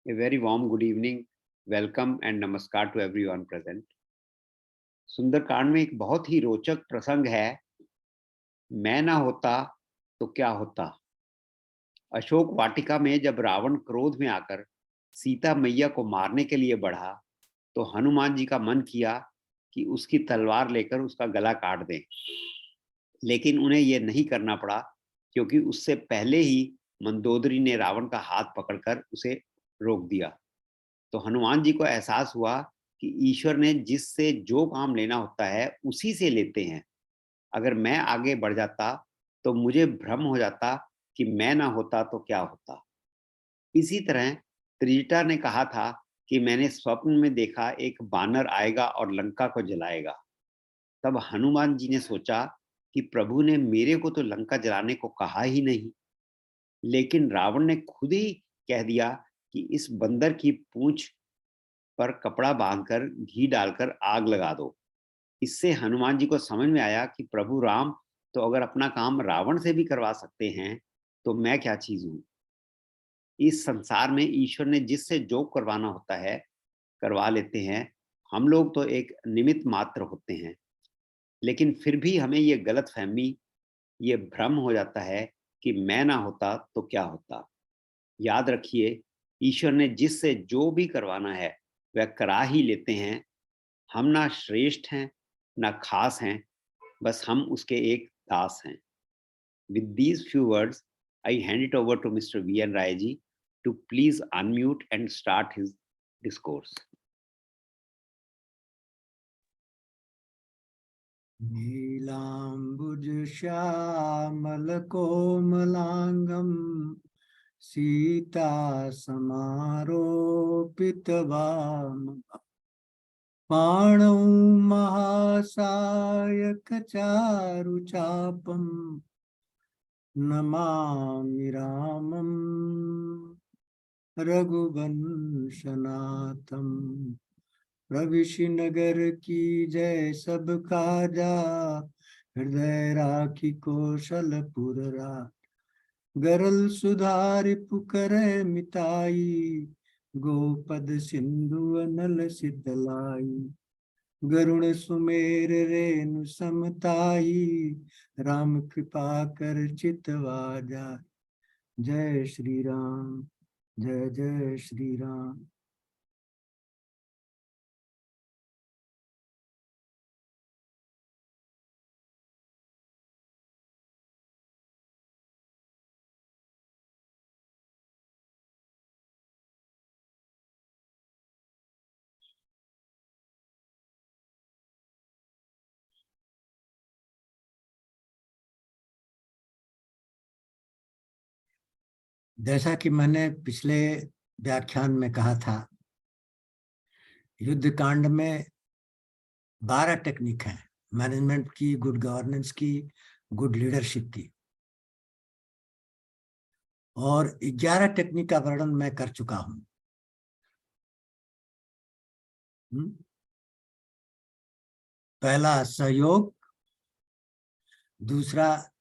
A very warm good evening, welcome and namaskar to everyone present. Sundarkand में एक बहुत ही रोचक प्रसंग है। मैं ना होता तो क्या होता। अशोक वाटिका में जब रावण क्रोध में आकर सीता मैया को मारने के लिए बढ़ा, तो हनुमान जी का मन किया कि उसकी तलवार लेकर उसका गला काट दें। लेकिन उन्हें यह नहीं करना पड़ा, क्योंकि उससे पहले ही मंदोदरी ने रावण का हाथ पकड़कर उसे रोक दिया। तो हनुमान जी को एहसास हुआ कि ईश्वर ने जिससे जो काम लेना होता है उसी से लेते हैं। अगर मैं आगे बढ़ जाता तो मुझे भ्रम हो जाता कि मैं ना होता तो क्या होता। इसी तरह त्रिजटा ने कहा था कि मैंने स्वप्न में देखा एक बानर आएगा और लंका को जलाएगा। तब हनुमान जी ने सोचा कि प्रभु ने मेरे को तो लंका जलाने को कहा ही नहीं, लेकिन रावण ने खुद ही कह दिया कि इस बंदर की पूंछ पर कपड़ा बांधकर घी डालकर आग लगा दो। इससे हनुमान जी को समझ में आया कि प्रभु राम तो अगर अपना काम रावण से भी करवा सकते हैं, तो मैं क्या चीज हूं। इस संसार में ईश्वर ने जिससे जो करवाना होता है करवा लेते हैं। हम लोग तो एक निमित्त मात्र होते हैं। लेकिन फिर भी हमें ये गलत फहमी, ये भ्रम हो जाता है कि मैं ना होता तो क्या होता। याद रखिए, ईश्वर ने जिससे जो भी करवाना है वह करा ही लेते हैं। हम ना श्रेष्ठ हैं, ना खास हैं, बस हम उसके एक दास हैं। With these few words, I hand it over to mister V N Rai ji to please unmute and start his discourse. नीलाम्बुजश्यामलकोमलाङ्गं सीतासमारोपितवामम् पाणौ महासायकचारुचापं नमामि रामं रघुवंशनाथम्। प्रविशि नगर की जय सब काजा, हृदय राखी कौशलपुर राज। गरल सुधारि पुकरै मिताई, गोपद सिंधु अनल सितलाई। गरुण सुमेर रेणु समताई, राम कृपा कर चितवा जाय। जय श्री राम, जय जय श्री राम। जैसा कि मैंने पिछले व्याख्यान में कहा था, युद्ध कांड में 12 टेक्निक हैं, मैनेजमेंट की, गुड गवर्नेंस की, गुड लीडरशिप की, और 11 टेक्निक का वर्णन मैं कर चुका हूं। पहला सहयोग, दूसरा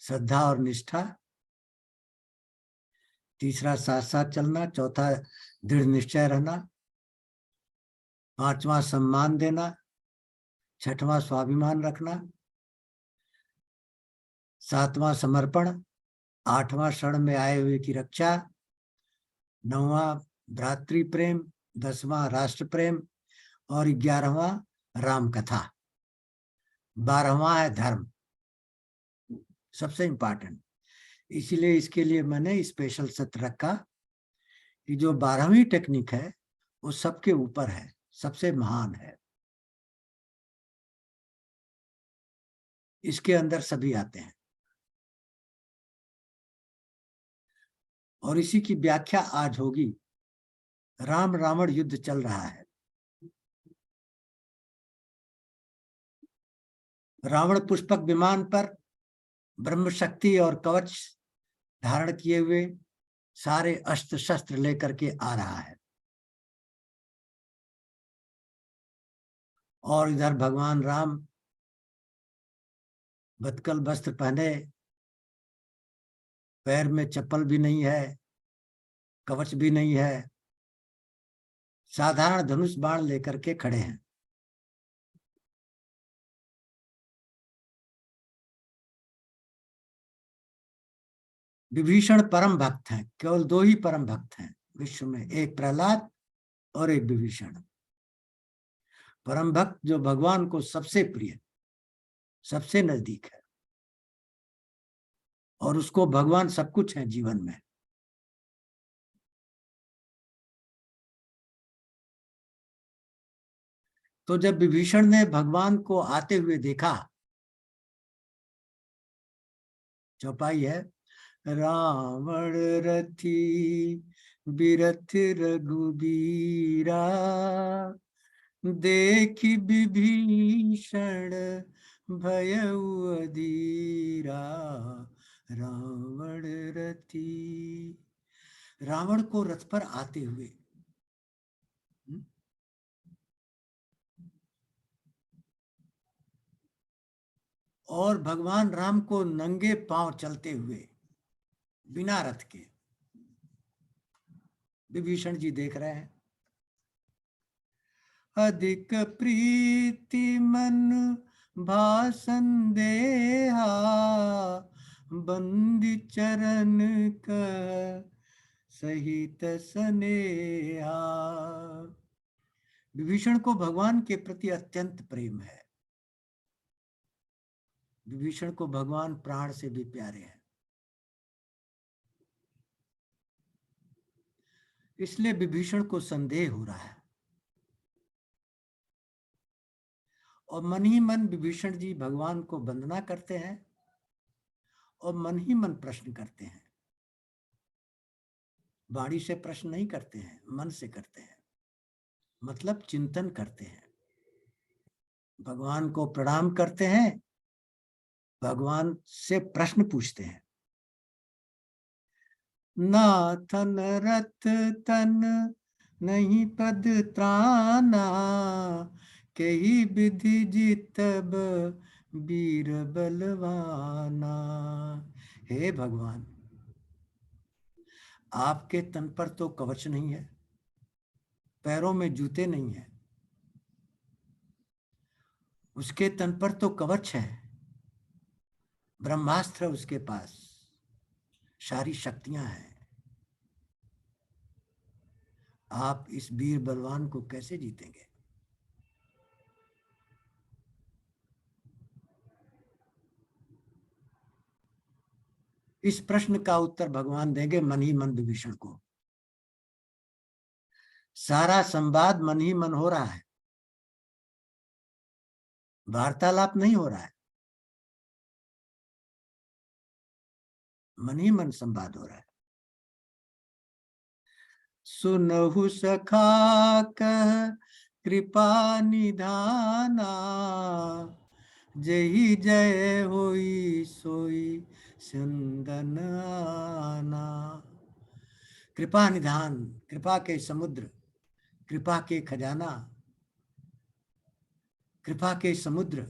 श्रद्धा और निष्ठा, तीसरा साथ साथ चलना, चौथा दृढ़ निश्चय रहना, पांचवा सम्मान देना, छठवां स्वाभिमान रखना, सातवां समर्पण, आठवां शरण में आए हुए की रक्षा, नौवां भ्रातृ प्रेम, 10वां राष्ट्र प्रेम, और 11वां राम कथा, 12वां है धर्म, सबसे इंपॉर्टेंट। इसीलिए इसके लिए मैंने स्पेशल सत्र रखा कि जो 12वीं टेक्निक है वो सबके ऊपर है, सबसे महान है। इसके अंदर सभी आते हैं और इसी की व्याख्या आज होगी। राम रावण युद्ध चल रहा है। रावण पुष्पक विमान पर ब्रह्म शक्ति और कवच धारण किए हुए सारे अस्त्र शस्त्र लेकर के आ रहा है, और इधर भगवान राम बदकल वस्त्र पहने, पैर में चप्पल भी नहीं है, कवच भी नहीं है, साधारण धनुष बाण लेकर के खड़े हैं। विभीषण परम भक्त हैं, केवल दो ही परम भक्त हैं विश्व में, एक प्रहलाद और एक विभीषण। परम भक्त जो भगवान को सबसे प्रिय, सबसे नजदीक है, और उसको भगवान सब कुछ है जीवन में। तो जब विभीषण ने भगवान को आते हुए देखा, चौपाई है, रावण रथी बिरथ रघुबीरा, देखि विभीषण भयउ अधीरा, रावण रथी। रावण को रथ पर आते हुए, और भगवान राम को नंगे पांव चलते हुए बिना रथ के विभीषण जी देख रहे हैं। अधिक प्रीति मन भासन देहा, बंदी चरण का सहित स्नेहा। विभीषण को भगवान के प्रति अत्यंत प्रेम है। विभीषण को भगवान प्राण से भी प्यारे हैं, इसलिए विभीषण को संदेह हो रहा है, और मन ही मन विभीषण जी भगवान को वंदना करते हैं और मन ही मन प्रश्न करते हैं। वाणी से प्रश्न नहीं करते हैं, मन से करते हैं, मतलब चिंतन करते हैं। भगवान को प्रणाम करते हैं, भगवान से प्रश्न पूछते हैं। नाथन रथ तन नहीं पद त्राना, कही विधि जीतब वीर बलवाना। हे भगवान, आपके तन पर तो कवच नहीं है, पैरों में जूते नहीं है, उसके तन पर तो कवच है, ब्रह्मास्त्र उसके पास, सारी शक्तियां हैं। आप इस वीर बलवान को कैसे जीतेंगे? इस प्रश्न का उत्तर भगवान देंगे मन ही मन विभीषण को। सारा संवाद मन ही मन हो रहा है, वार्तालाप नहीं हो रहा है, मन ही मन संवाद हो रहा है। सुनहु सखा कह कृपा निधाना, जही जय होई सोई चंदन आना। कृपा निधान, कृपा के समुद्र, कृपा के खजाना, कृपा के समुद्र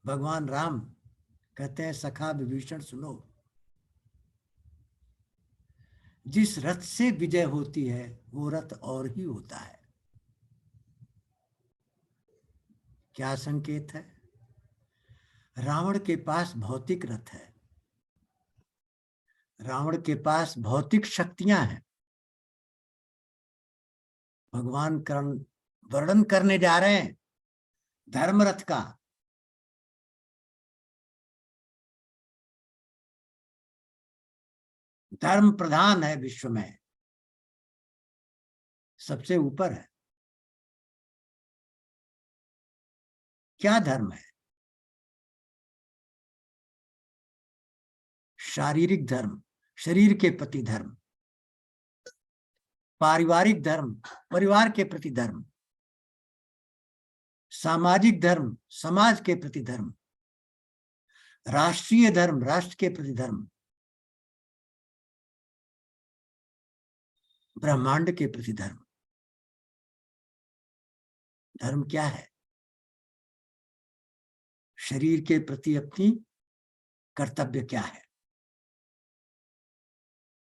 भगवान राम कहते हैं, सखा विभीषण सुनो, जिस रथ से विजय होती है वो रथ और ही होता है। क्या संकेत है? रावण के पास भौतिक रथ है, रावण के पास भौतिक शक्तियां हैं। भगवान वर्णन करने जा रहे हैं धर्म रथ का। धर्म प्रधान है विश्व में, सबसे ऊपर है। क्या धर्म है? शारीरिक धर्म, शरीर के प्रति धर्म, पारिवारिक धर्म, परिवार के प्रति धर्म, सामाजिक धर्म, समाज के प्रति धर्म, राष्ट्रीय धर्म, राष्ट्र के प्रति धर्म, ब्रह्मांड के प्रति धर्म। धर्म क्या है? शरीर के प्रति अपनी कर्तव्य क्या है?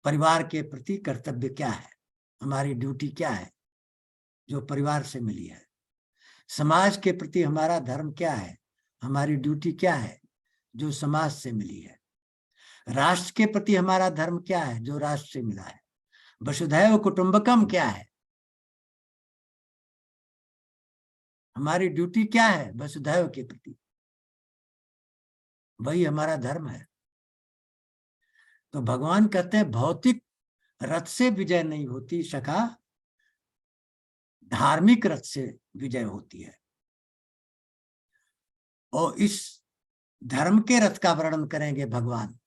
परिवार के प्रति कर्तव्य क्या है? हमारी ड्यूटी क्या है? जो परिवार से मिली है। समाज के प्रति हमारा धर्म क्या है, हमारी ड्यूटी क्या है, जो समाज से मिली है। राष्ट्र के प्रति हमारा धर्म क्या है, जो राष्ट्र से मिला है। वसुधैव कुटुंबकम क्या है, हमारी ड्यूटी क्या है वसुधैव के प्रति, वही हमारा धर्म है। तो भगवान कहते हैं भौतिक रथ से विजय नहीं होती सखा, धार्मिक रथ से विजय होती है। और इस धर्म के रथ का वर्णन करेंगे भगवान।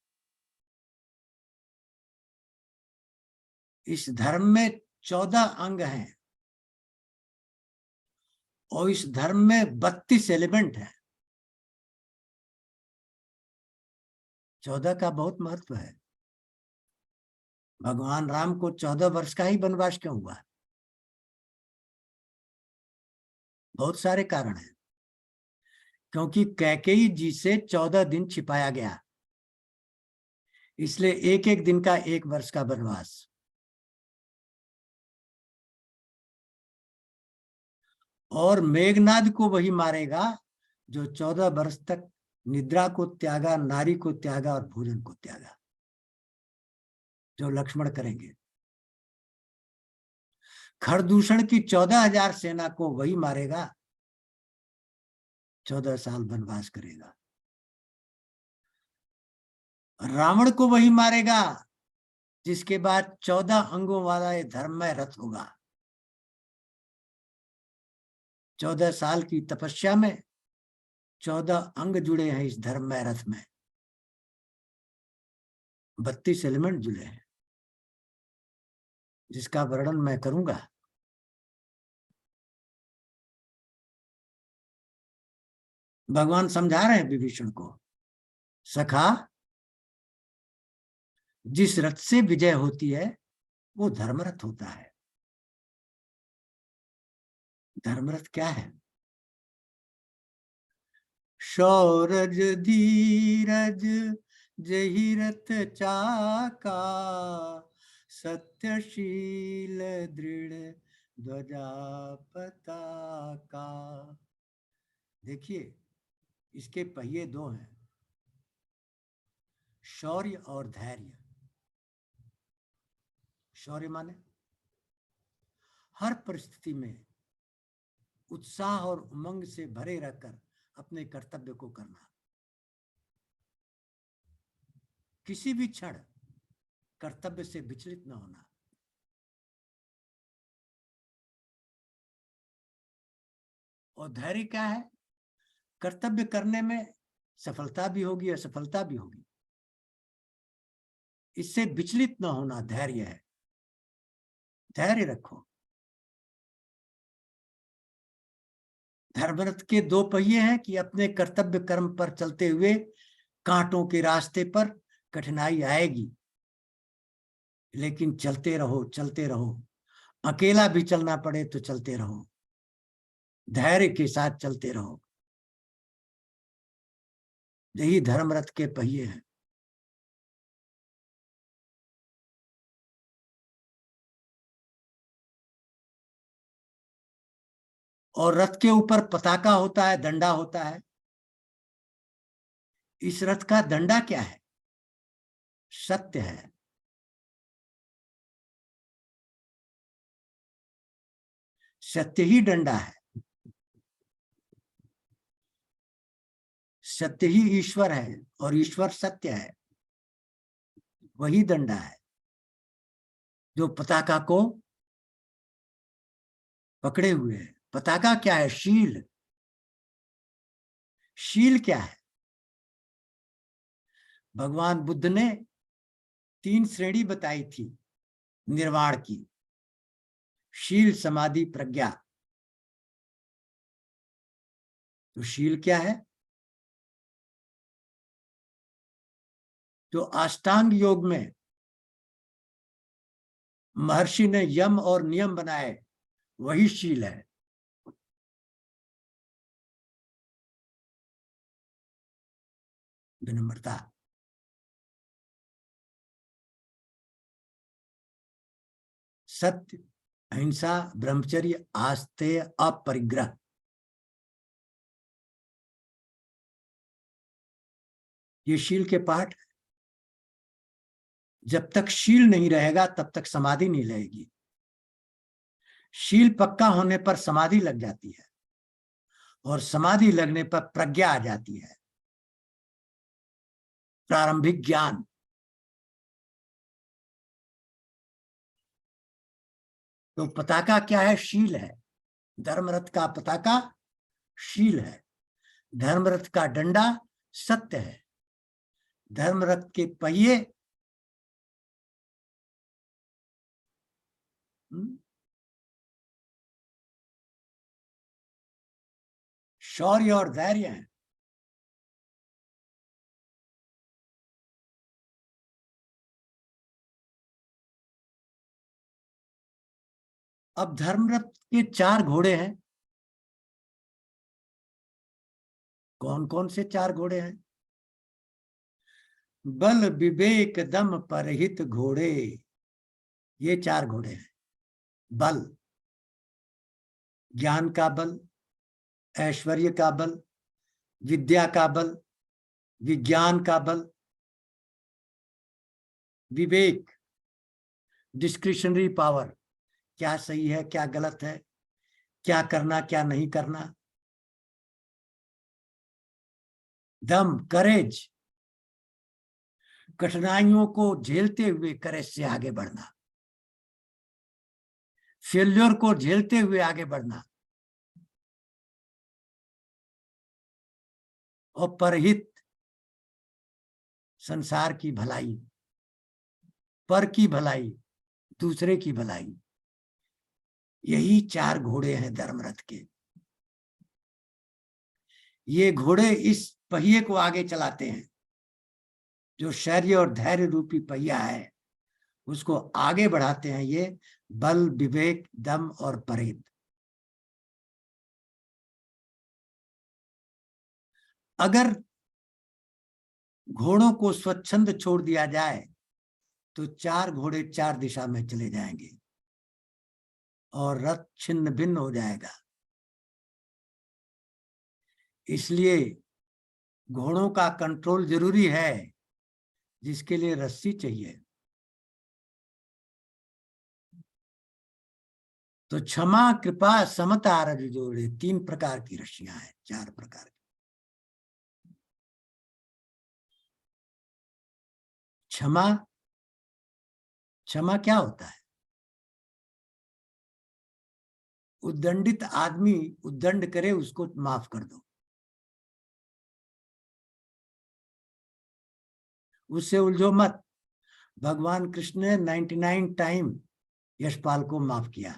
इस धर्म में 14 अंग हैं और इस धर्म में 32 एलिमेंट है। 14 का बहुत महत्व है। भगवान राम को 14 वर्ष का ही वनवास क्यों हुआ? बहुत सारे कारण हैं। क्योंकि कैकेयी जी से 14 दिन छिपाया गया, इसलिए एक एक दिन का 1 वर्ष का वनवास। और मेघनाद को वही मारेगा जो 14 वर्ष तक निद्रा को त्यागा, नारी को त्यागा और भोजन को त्यागा, जो लक्ष्मण करेंगे। खरदूषण की 14,000 सेना को वही मारेगा, 14 साल वनवास करेगा। रावण को वही मारेगा जिसके बाद 14 अंगों वाला ये धर्ममय रथ होगा। 14 साल की तपस्या में 14 अंग जुड़े हैं इस धर्ममय रथ में, 32 एलिमेंट जुड़े हैं, जिसका वर्णन मैं करूंगा। भगवान समझा रहे हैं विभीषण को, सखा जिस रथ से विजय होती है वो धर्मरथ होता है। धर्मरथ क्या है? शौरज धीरज जहि रथ चाका, सत्यशील दृढ़ ध्वजा पताका। देखिए इसके पहिए 2 हैं, शौर्य और धैर्य। शौर्य माने हर परिस्थिति में उत्साह और उमंग से भरे रहकर अपने कर्तव्य को करना, किसी भी क्षण कर्तव्य से विचलित न होना। और धैर्य क्या है? कर्तव्य करने में सफलता भी होगी, असफलता भी होगी, इससे विचलित न होना धैर्य है। धैर्य रखो। धर्मरथ के 2 पहिए हैं कि अपने कर्तव्य कर्म पर चलते हुए कांटों के रास्ते पर कठिनाई आएगी, लेकिन चलते रहो, चलते रहो। अकेला भी चलना पड़े तो चलते रहो, धैर्य के साथ चलते रहो। यही धर्मरथ के पहिए हैं। और रथ के ऊपर पताका होता है, डंडा होता है। इस रथ का डंडा क्या है? सत्य है। सत्य ही डंडा है। सत्य ही ईश्वर है और ईश्वर सत्य है। वही डंडा है जो पताका को पकड़े हुए है। पताका क्या है? शील। शील क्या है? भगवान बुद्ध ने 3 श्रेणी बताई थी निर्वाण की, शील, समाधि, प्रज्ञा। तो शील क्या है? जो अष्टांग योग में महर्षि ने यम और नियम बनाए, वही शील है। विनम्रता, सत्य, अहिंसा, ब्रह्मचर्य, आस्तेय, अपरिग्रह। ये शील के पाठ। जब तक शील नहीं रहेगा तब तक समाधि नहीं रहेगी। शील पक्का होने पर समाधि लग जाती है और समाधि लगने पर प्रज्ञा आ जाती है, प्रारंभिक ज्ञान। तो पताका क्या है? शील है। धर्मरथ का पताका शील है। धर्मरथ का डंडा सत्य है। धर्मरथ के पहिए शौर्य और धैर्य है। अब धर्मरथ के 4 घोड़े हैं। कौन कौन से 4 घोड़े हैं? बल विवेक दम परहित घोड़े, ये 4 घोड़े हैं। बल, ज्ञान का बल, ऐश्वर्य का बल, विद्या का बल, विज्ञान का बल, विवेक, डिस्क्रिशनरी पावर, क्या सही है क्या गलत है, क्या करना क्या नहीं करना। दम, करेज, कठिनाइयों को झेलते हुए करेज से आगे बढ़ना, फेल्योर को झेलते हुए आगे बढ़ना। और परहित, संसार की भलाई, पर की भलाई, दूसरे की भलाई। यही 4 घोड़े हैं धर्मरथ के। ये घोड़े इस पहिए को आगे चलाते हैं। जो शौर्य और धैर्य रूपी पहिया है उसको आगे बढ़ाते हैं ये बल, विवेक, दम और परित। अगर घोड़ों को स्वच्छंद छोड़ दिया जाए तो 4 घोड़े 4 दिशा में चले जाएंगे और रथ छिन्न भिन्न हो जाएगा। इसलिए घोड़ों का कंट्रोल जरूरी है, जिसके लिए रस्सी चाहिए। तो क्षमा, कृपा, समता, रज जोड़े 3 प्रकार की रस्सियां हैं, 4 प्रकार की। क्षमा, क्षमा क्या होता है? उद्दंडित आदमी उद्दंड करे उसको माफ कर दो, उससे उलझो मत। भगवान कृष्ण ने 99 टाइम यशपाल को माफ किया।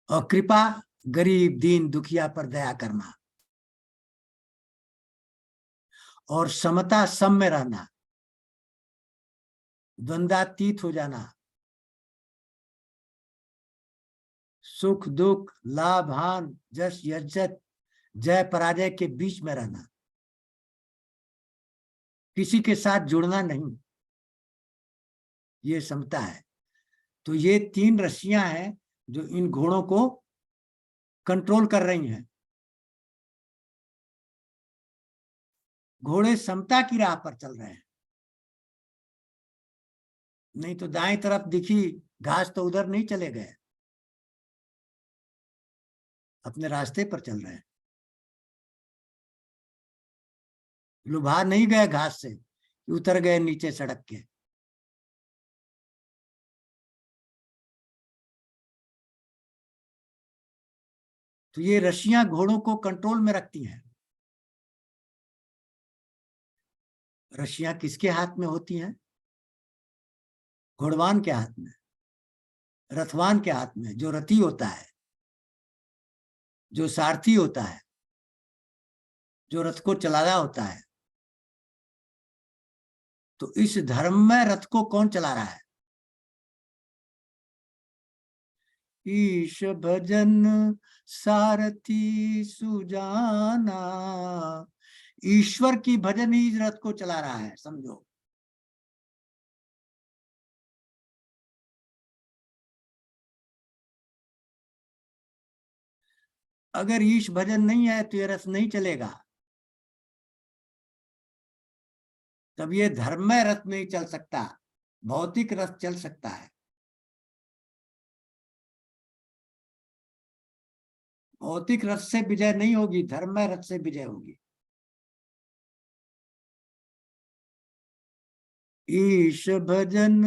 और कृपा, गरीब दीन दुखिया पर दया करना। और समता, सम में रहना, द्वंद्वातीत हो जाना। सुख दुख, लाभ हान, जस यज्जत, जय पराजय के बीच में रहना, किसी के साथ जुड़ना नहीं, ये समता है। तो ये 3 रस्सियां हैं जो इन घोड़ों को कंट्रोल कर रही हैं। घोड़े समता की राह पर चल रहे हैं, नहीं तो दाएं तरफ दिखी घास तो उधर नहीं चले गए, अपने रास्ते पर चल रहे हैं। लुभा नहीं गए घास से, उतर गए नीचे सड़क के। तो ये रस्सियां घोड़ों को कंट्रोल में रखती हैं। रस्सियां किसके हाथ में होती हैं? घोड़वान के हाथ में, रथवान के हाथ में, जो रथी होता है, जो सारथी होता है, जो रथ को चला रहा होता है। तो इस धर्म में रथ को कौन चला रहा है? ईश भजन सारथी सुजाना, ईश्वर की भजन ही इस रथ को चला रहा है, समझो। अगर ईश भजन नहीं है तो ये रथ नहीं चलेगा। तब ये धर्ममय रथ नहीं चल सकता, भौतिक रथ चल सकता है। भौतिक रथ से विजय नहीं होगी, धर्ममय रथ से विजय होगी। ईश भजन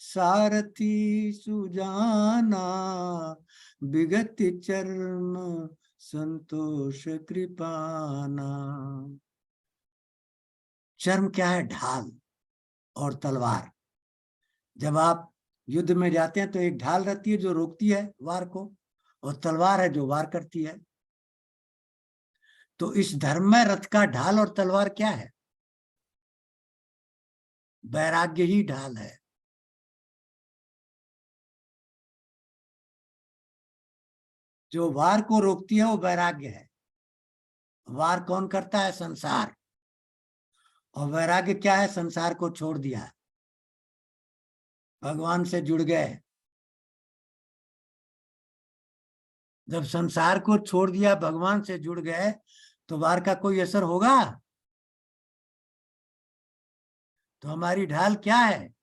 सारथी सुजाना, विगत चर्म संतोष कृपाना। चर्म क्या है? ढाल और तलवार। जब आप युद्ध में जाते हैं तो एक ढाल रहती है जो रोकती है वार को, और तलवार है जो वार करती है। तो इस धर्म में रथ का ढाल और तलवार क्या है? वैराग्य ही ढाल है। जो वार को रोकती है वो वैराग्य है। वार कौन करता है? संसार। और वैराग्य क्या है? संसार को छोड़ दिया, भगवान से जुड़ गए। जब संसार को छोड़ दिया, भगवान से जुड़ गए, तो वार का कोई असर होगा? तो हमारी ढाल क्या है?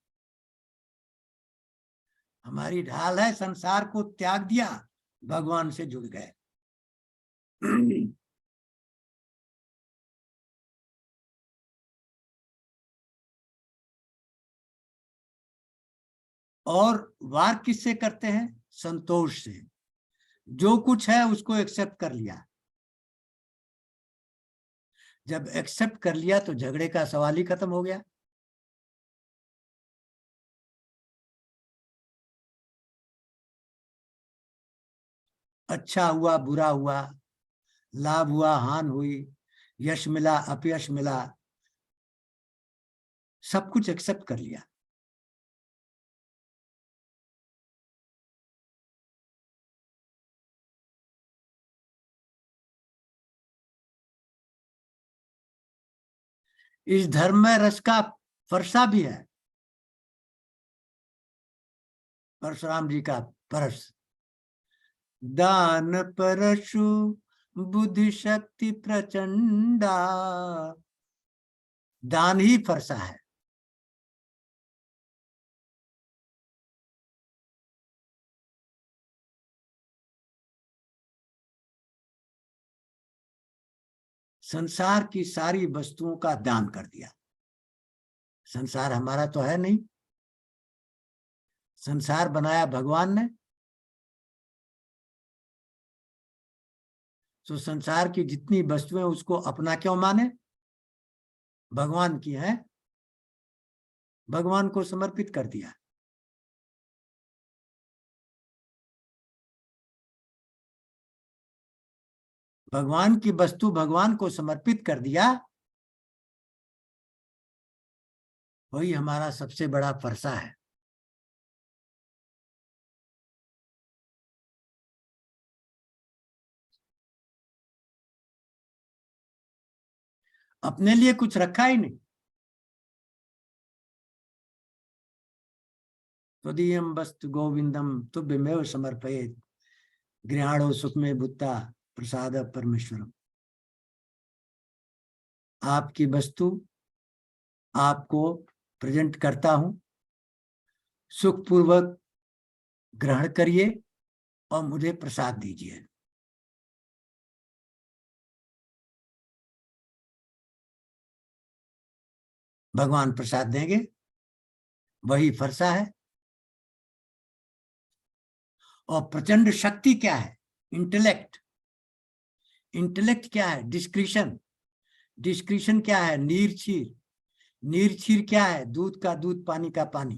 हमारी ढाल है संसार को त्याग दिया, भगवान से जुड़ गए। और वार किससे करते हैं? संतोष से। जो कुछ है उसको एक्सेप्ट कर लिया। जब एक्सेप्ट कर लिया तो झगड़े का सवाल ही खत्म हो गया। अच्छा हुआ, बुरा हुआ, लाभ हुआ, हानि हुई, यश मिला, अपयश मिला, सब कुछ एक्सेप्ट कर लिया। इस धर्म में रस का फरसा भी है। परशुराम जी का परस। दान परशु बुद्धि शक्ति प्रचंडा। दान ही फरसा है। संसार की सारी वस्तुओं का दान कर दिया। संसार हमारा तो है नहीं, संसार बनाया भगवान ने। तो संसार की जितनी वस्तुएं उसको अपना क्यों माने? भगवान की है, भगवान को समर्पित कर दिया। भगवान की वस्तु भगवान को समर्पित कर दिया, वही हमारा सबसे बड़ा फरसा है। अपने लिए कुछ रखा ही नहीं। त्वदीयं वस्तु गोविंदम तुभ्यमेव समर्पयेत्, गृहाणो सुखमे बुद्धा प्रसाद परमेश्वरम। आपकी वस्तु आपको प्रेजेंट करता हूं, सुखपूर्वक ग्रहण करिए और मुझे प्रसाद दीजिए। भगवान प्रसाद देंगे, वही फरसा है। और प्रचंड शक्ति क्या है? इंटेलेक्ट। इंटेलेक्ट क्या है? डिस्क्रिशन। डिस्क्रिशन क्या है? नीर छीर। नीर छीर क्या है? दूध का दूध, पानी का पानी।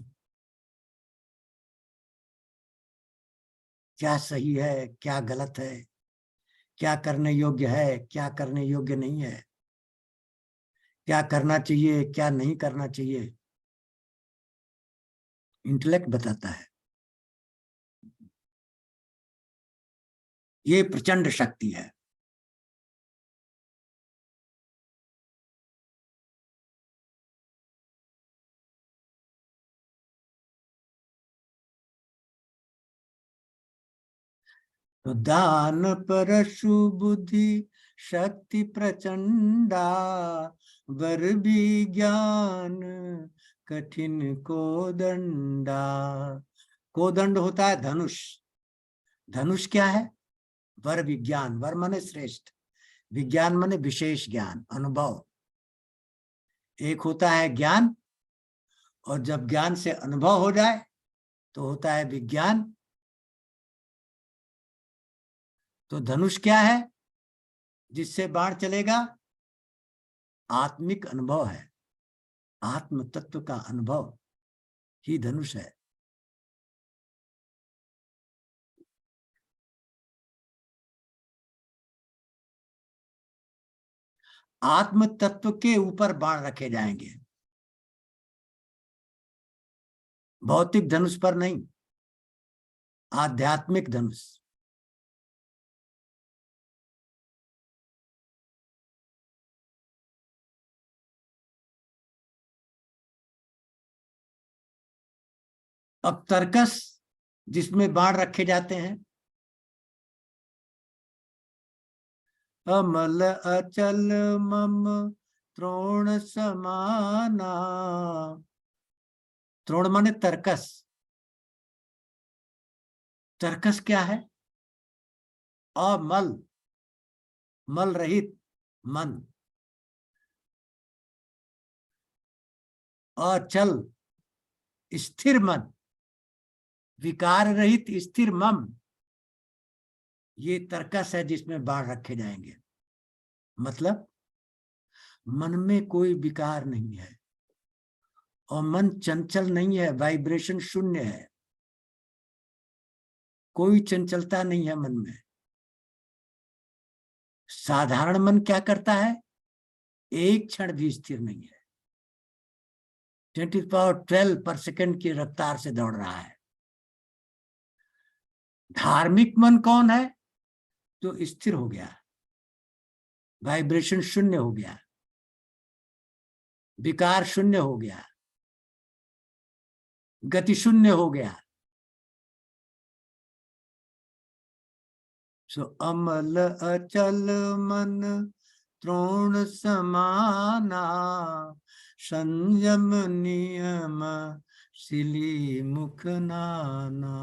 क्या सही है, क्या गलत है, क्या करने योग्य है, क्या करने योग्य नहीं है, क्या करना चाहिए, क्या नहीं करना चाहिए, इंटेलेक्ट बताता है। ये प्रचंड शक्ति है। तो दान परशु बुद्धि शक्ति प्रचंडा, वर विज्ञान कठिन कोदंडा। कोदंड होता है धनुष। धनुष क्या है? वर विज्ञान। वर माने श्रेष्ठ, विज्ञान माने विशेष ज्ञान, अनुभव। एक होता है ज्ञान, और जब ज्ञान से अनुभव हो जाए तो होता है विज्ञान। तो धनुष क्या है? जिससे बाण चलेगा? आत्मिक अनुभव है, आत्म तत्व का अनुभव ही धनुष है। आत्म तत्व के ऊपर बाण रखे जाएंगे, भौतिक धनुष पर नहीं, आध्यात्मिक धनुष। अब तर्कस जिसमें बाण रखे जाते हैं, अमल अचल मम त्रोण समाना। त्रोण माने तर्कस। तर्कस क्या है? अमल, मल रहित मन। अचल स्थिर मन, विकार रहित स्थिर मम। ये तर्कस है जिसमें बाण रखे जाएंगे। मतलब मन में कोई विकार नहीं है, और मन चंचल नहीं है, वाइब्रेशन शून्य है, कोई चंचलता नहीं है मन में। साधारण मन क्या करता है? एक क्षण भी स्थिर नहीं है, 10^12 की रफ्तार से दौड़ रहा है। धार्मिक मन कौन है? जो स्थिर हो गया, वाइब्रेशन शून्य हो गया, विकार शून्य हो गया, गति शून्य हो गया। सो अमल अचल मन त्रोण समाना, संयम नियम सिली मुख नाना।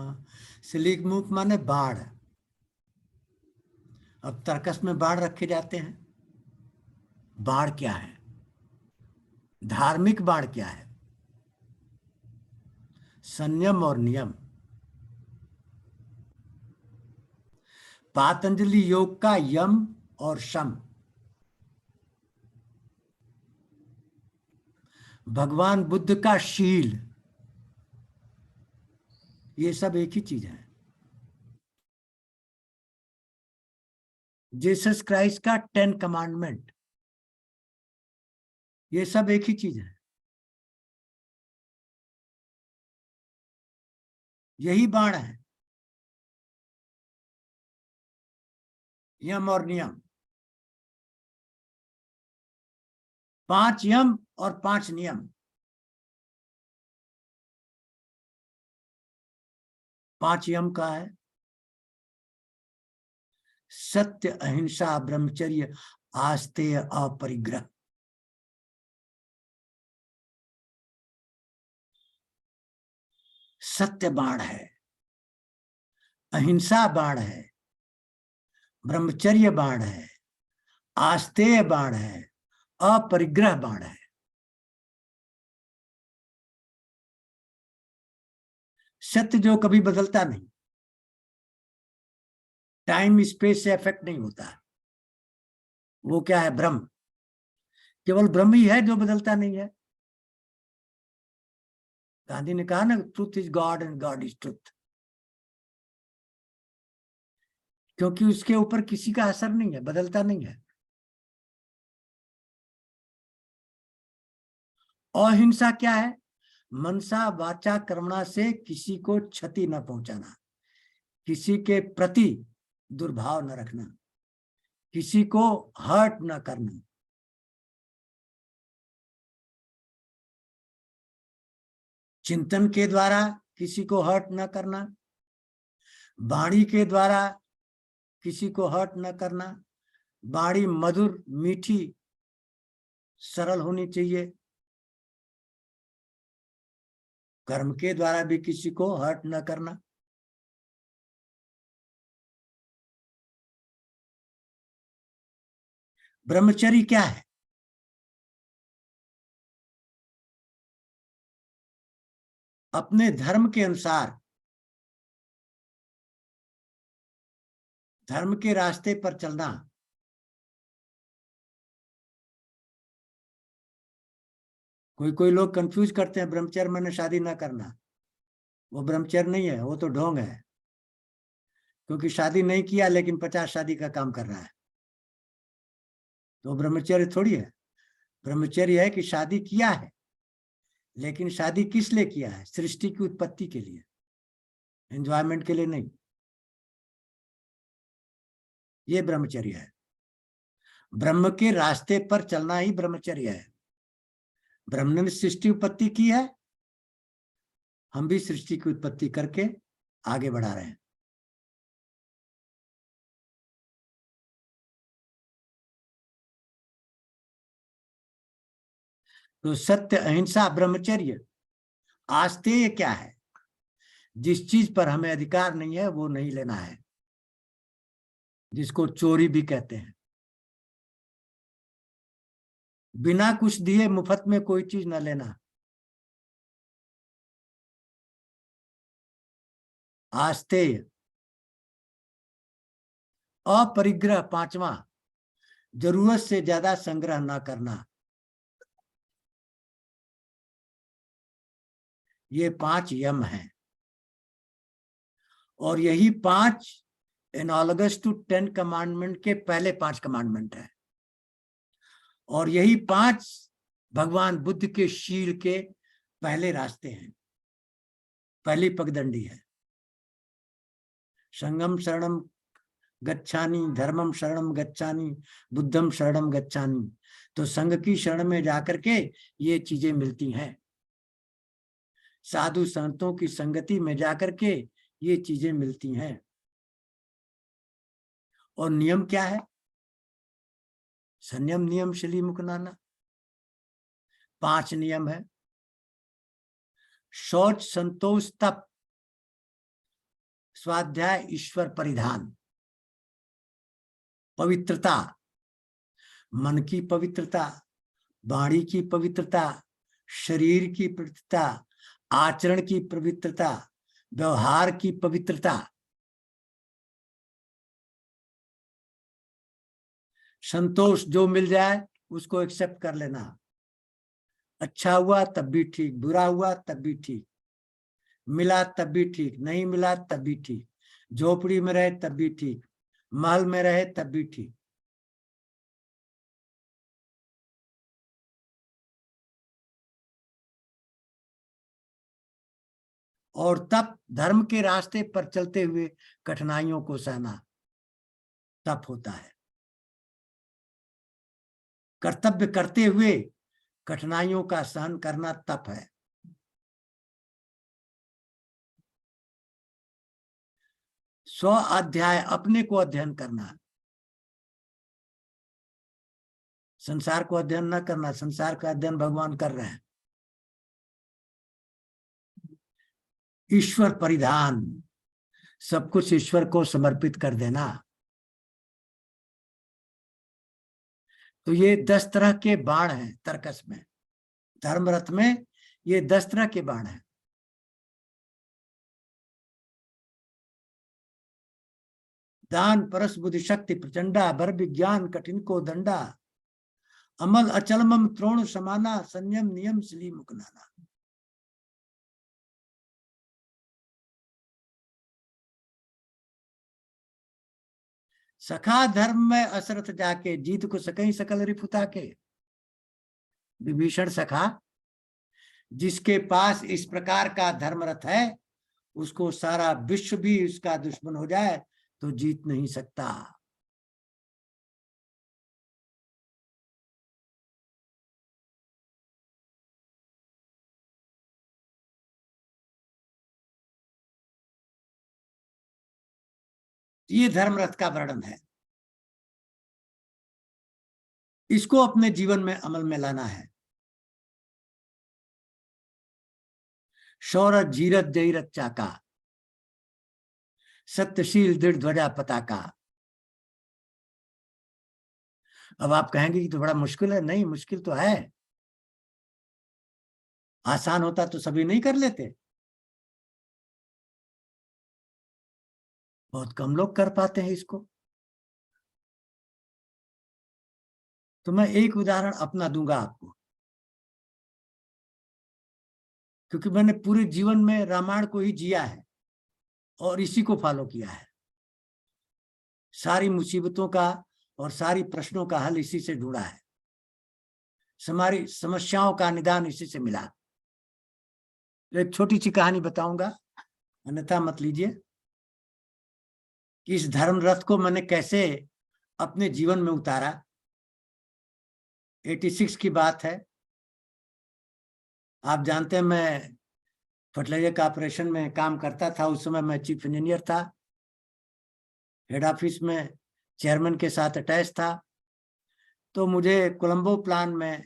सिली मुख माने बाढ़। अब तर्कस में बाढ़ रखे जाते हैं। बाढ़ क्या है? धार्मिक बाढ़ क्या है? संयम और नियम। पातंजलि योग का यम और शम, भगवान बुद्ध का शील, ये सब एक ही चीज है। जीसस क्राइस्ट का 10 कमांडमेंट, ये सब एक ही चीज है। यही बाण है, यम और नियम। 5 यम और 5 नियम। 5 यम का है सत्य, अहिंसा, ब्रह्मचर्य, आस्तेय, अपरिग्रह। सत्य बाण है, अहिंसा बाण है, ब्रह्मचर्य बाण है, आस्तेय बाण है, अपरिग्रह बाण है। सत्य जो कभी बदलता नहीं, टाइम स्पेस से इफेक्ट नहीं होता, वो क्या है? ब्रह्म। केवल ब्रह्म ही है जो बदलता नहीं है। गांधी ने कहा ना, truth is God and God is truth. क्योंकि उसके ऊपर किसी का असर नहीं है, बदलता नहीं है। अहिंसा क्या है? मनसा वाचा कर्मणा से किसी को क्षति न पहुंचाना, किसी के प्रति दुर्भाव न रखना, किसी को हर्ट न करना। चिंतन के द्वारा किसी को हर्ट न करना, वाणी के द्वारा किसी को हर्ट न करना, वाणी मधुर मीठी सरल होनी चाहिए, कर्म के द्वारा भी किसी को हर्ट न करना। ब्रह्मचर्य क्या है? अपने धर्म के अनुसार, धर्म के रास्ते पर चलना। कोई कोई लोग कंफ्यूज करते हैं, ब्रह्मचर्य मैंने शादी ना करना। वो ब्रह्मचर्य नहीं है, वो तो ढोंग है। क्योंकि शादी नहीं किया लेकिन 50 शादी का काम कर रहा है, तो ब्रह्मचर्य थोड़ी है। ब्रह्मचर्य है कि शादी किया है, लेकिन शादी किस लिए किया है? सृष्टि की उत्पत्ति के लिए, एंजॉयमेंट के लिए नहीं। ये ब्रह्मचर्य है। ब्रह्म के रास्ते पर चलना ही ब्रह्मचर्य है। ब्रह्म ने सृष्टि उत्पत्ति की है, हम भी सृष्टि की उत्पत्ति करके आगे बढ़ा रहे हैं। तो सत्य, अहिंसा, ब्रह्मचर्य। आस्तेय क्या है? जिस चीज पर हमें अधिकार नहीं है वो नहीं लेना है, जिसको चोरी भी कहते हैं। बिना कुछ दिए मुफ्त में कोई चीज न लेना। आस्तेय। अपरिग्रह, पांचवा, जरूरत से ज्यादा संग्रह ना करना। ये 5 यम हैं, और यही 5 एनालॉगस टू 10 कमांडमेंट के पहले 5 कमांडमेंट है, और यही 5 भगवान बुद्ध के शील के पहले रास्ते हैं, पहली पगडंडी है। संगम शरणम गच्छानि, धर्मम शरणम गच्छानि, बुद्धम शरणम गच्छानि। तो संघ की शरण में जाकर के ये चीजें मिलती हैं। साधु संतों की संगति में जाकर के ये चीजें मिलती हैं। और नियम क्या है? संयम नियम शली मुकनाना। 5 नियम है। शौच, संतोष, तप, स्वाध्याय, ईश्वर परिधान। पवित्रता, मन की पवित्रता, वाणी की पवित्रता, शरीर की पवित्रता, आचरण की पवित्रता, व्यवहार की पवित्रता। संतोष, जो मिल जाए उसको एक्सेप्ट कर लेना। अच्छा हुआ तब भी ठीक, बुरा हुआ तब भी ठीक, मिला तब भी ठीक, नहीं मिला तब भी ठीक, झोपड़ी में रहे तब भी ठीक, महल में रहे तब भी ठीक। और तप, धर्म के रास्ते पर चलते हुए कठिनाइयों को सहना तप होता है। कर्तव्य करते हुए कठिनाइयों का सहन करना तप है। स्व अध्याय, अपने को अध्ययन करना। संसार को अध्ययन न करना, संसार का अध्ययन भगवान कर रहे हैं। ईश्वर परिधान, सब कुछ ईश्वर को समर्पित कर देना। तो ये 10 तरह के बाण हैं तर्कस में, धर्म रथ में ये 10 तरह के बाण हैं। दान, परस, बुद्धि, शक्ति, प्रचंडा, बर, विज्ञान, कठिन को दंडा, अमल, अचलमम, त्रोण समाना, संयम, नियम, सली मुकनाना। सखा धर्म में असरथ जाके, जीत को सकई सकल रिपुता के। विभीषण सखा, जिसके पास इस प्रकार का धर्मरथ है, उसको सारा विश्व भी उसका दुश्मन हो जाए तो जीत नहीं सकता। ये धर्म रथ का वर्णन है, इसको अपने जीवन में अमल में लाना है। शौरथ जीरथ जयरथ चाका, सत्यशील दृढ़ ध्वजा पताका। अब आप कहेंगे कि तो बड़ा मुश्किल है। नहीं, मुश्किल तो है, आसान होता तो सभी नहीं कर लेते, बहुत कम लोग कर पाते हैं इसको। तो मैं एक उदाहरण अपना दूंगा आपको, क्योंकि मैंने पूरे जीवन में रामायण को ही जिया है और इसी को फॉलो किया है। सारी मुसीबतों का और सारी प्रश्नों का हल इसी से ढूंढा है, हमारी समस्याओं का निदान इसी से मिला। एक छोटी सी कहानी बताऊंगा, अन्यथा मत लीजिए, कि इस धर्म रथ को मैंने कैसे अपने जीवन में उतारा। 86 की बात है। आप जानते हैं मैं फर्टिलाइजर कॉर्पोरेशन में काम करता था, उस समय मैं चीफ इंजीनियर था, हेड ऑफिस में चेयरमैन के साथ अटैच था। तो मुझे कोलंबो प्लान में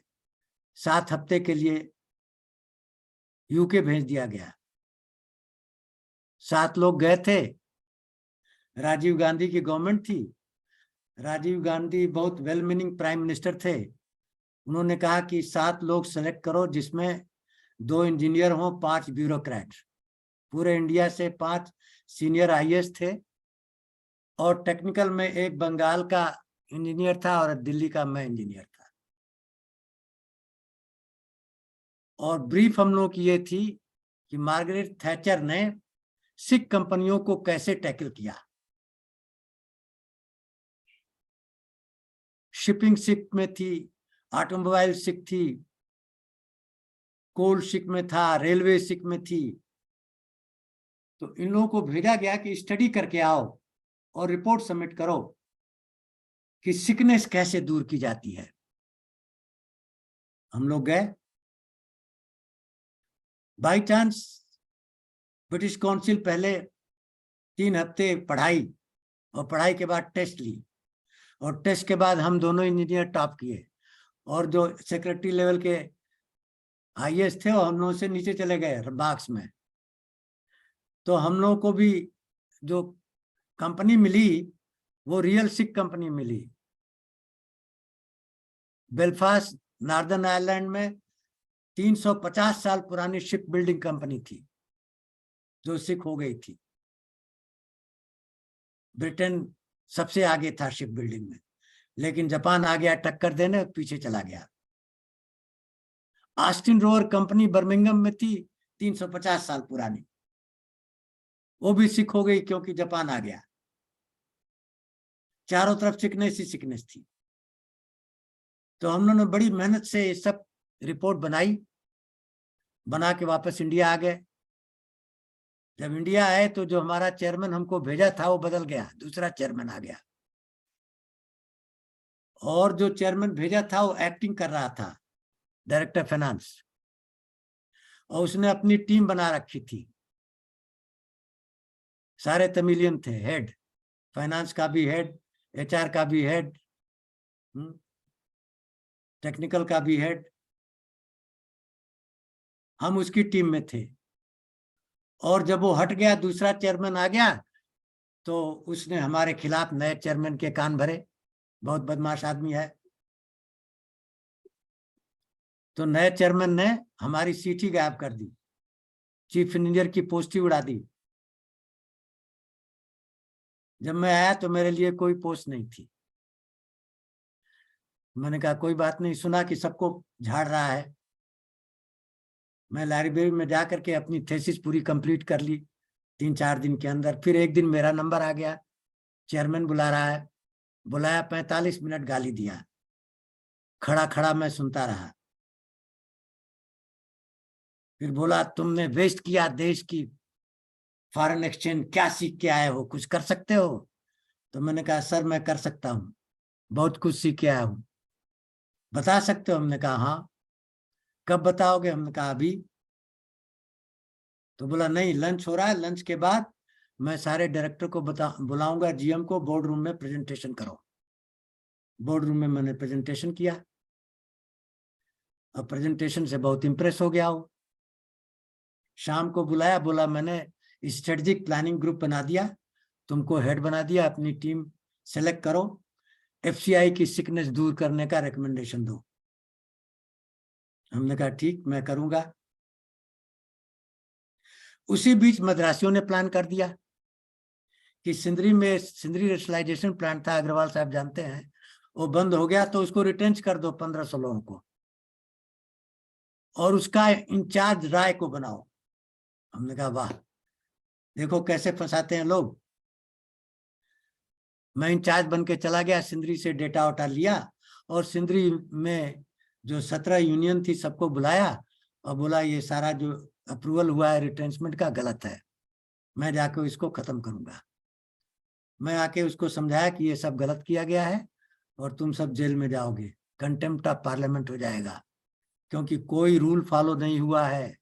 7 हफ्ते के लिए यूके भेज दिया गया। 7 लोग गए थे। राजीव गांधी की गवर्नमेंट थी, राजीव गांधी बहुत वेल मीनिंग प्राइम मिनिस्टर थे। उन्होंने कहा कि 7 लोग सेलेक्ट करो, जिसमें 2 इंजीनियर हों, 5 ब्यूरोक्रेट। पूरे इंडिया से 5 सीनियर आईएएस थे और टेक्निकल में एक बंगाल का इंजीनियर था और दिल्ली का मैं इंजीनियर था। और ब्रीफ हम लोग की ये थी कि मार्गरेट थैचर ने सिख कंपनियों को कैसे टैकल किया। शिपिंग सिक में थी, ऑटोमोबाइल सिक थी, कोल सिक में था, रेलवे सिक में थी। तो इन लोगों को भेजा गया कि स्टडी करके आओ और रिपोर्ट सबमिट करो कि सिकनेस कैसे दूर की जाती है। हम लोग गए। बाई चांस ब्रिटिश काउंसिल पहले 3 हफ्ते पढ़ाई और पढ़ाई के बाद टेस्ट ली, और टेस्ट के बाद हम दोनों इंजीनियर टॉप किए, और जो सेक्रेटरी लेवल के आईएएस थे वो हम लोगों से नीचे चले गए बॉक्स में। तो हम लोगों को भी जो कंपनी मिली वो रियल सिक कंपनी मिली। बेलफास्ट नॉर्दर्न आयरलैंड में 350 साल पुरानी शिप बिल्डिंग कंपनी थी जो सिक हो गई थी। ब्रिटेन सबसे आगे था शिप बिल्डिंग में, लेकिन जापान आ गया टक्कर देने, पीछे चला गया। ऑस्टिन रोवर कंपनी बर्मिंघम में थी 350 साल पुरानी, वो भी सिक हो गई क्योंकि जापान आ गया। चारों तरफ सिकनेस ही सिकनेस थी। तो हम लोगों ने बड़ी मेहनत से ये सब रिपोर्ट बनाई, बना के वापस इंडिया आ गए। जब इंडिया आए तो जो हमारा चेयरमैन हमको भेजा था वो बदल गया, दूसरा चेयरमैन आ गया। और जो चेयरमैन भेजा था वो एक्टिंग कर रहा था, डायरेक्टर फाइनेंस, और उसने अपनी टीम बना रखी थी। सारे तमिलियन थे, हेड फाइनेंस का भी हेड, एचआर का भी हेड, टेक्निकल का भी हेड। हम उसकी टीम में थे। और जब वो हट गया, दूसरा चेयरमैन आ गया, तो उसने हमारे खिलाफ नए चेयरमैन के कान भरे, बहुत बदमाश आदमी है। तो नए चेयरमैन ने हमारी सीट ही गायब कर दी, चीफ इंजीनियर की पोस्ट ही उड़ा दी। जब मैं आया तो मेरे लिए कोई पोस्ट नहीं थी। मैंने कहा कोई बात नहीं, सुना कि सबको झाड़ रहा है। मैं लाइब्रेरी में जा करके अपनी थीसिस पूरी कंप्लीट कर ली 3-4 दिन के अंदर। फिर एक दिन मेरा नंबर आ गया, चेयरमैन बुला रहा है। बुलाया, 45 मिनट गाली दिया, खड़ा खड़ा मैं सुनता रहा। फिर बोला तुमने वेस्ट किया देश की फॉरेन एक्सचेंज, क्या सीख के आए हो, कुछ कर सकते हो? तो मैंने कहा सर मैं कर सकता हूँ, बहुत कुछ सीख के आया हूँ। बता सकते हो? हमने कहा हाँ। कब बताओगे? हमने कहा अभी। तो बोला नहीं, लंच हो रहा है, लंच के बाद मैं सारे डायरेक्टर को बुलाऊंगा, जीएम को, बोर्ड रूम में प्रेजेंटेशन करो। बोर्ड रूम में मैंने प्रेजेंटेशन किया और प्रेजेंटेशन से बहुत इंप्रेस हो गया हो। शाम को बुलाया, बोला मैंने स्ट्रेटेजिक प्लानिंग ग्रुप बना दिया, तुमको हेड बना दिया, अपनी टीम सेलेक्ट करो, एफसीआई की सिकनेस दूर करने का रिकमेंडेशन दो। हमने कहा ठीक, मैं करूंगा। उसी बीच मद्रासियों ने प्लान कर दिया कि सिंदरी में सिंदरी रेशनलाइजेशन प्लांट था, अग्रवाल साहब जानते हैं, वो बंद हो गया, तो उसको रिटेंच कर दो 1500 लोगों को और उसका इंचार्ज राय को बनाओ। हमने कहा वाह, देखो कैसे फंसाते हैं लोग। मैं इंचार्ज बन के चला गया, सिंदरी से डेटा वटा लिया और सिंदरी में जो 17 यूनियन थी सबको बुलाया और बोला ये सारा जो अप्रूवल हुआ है रिटेंचमेंट का गलत है, मैं जाके इसको खत्म करूंगा। मैं आके उसको समझाया कि ये सब गलत किया गया है और तुम सब जेल में जाओगे, कंटेम्प्ट ऑफ पार्लियामेंट हो जाएगा, क्योंकि कोई रूल फॉलो नहीं हुआ है,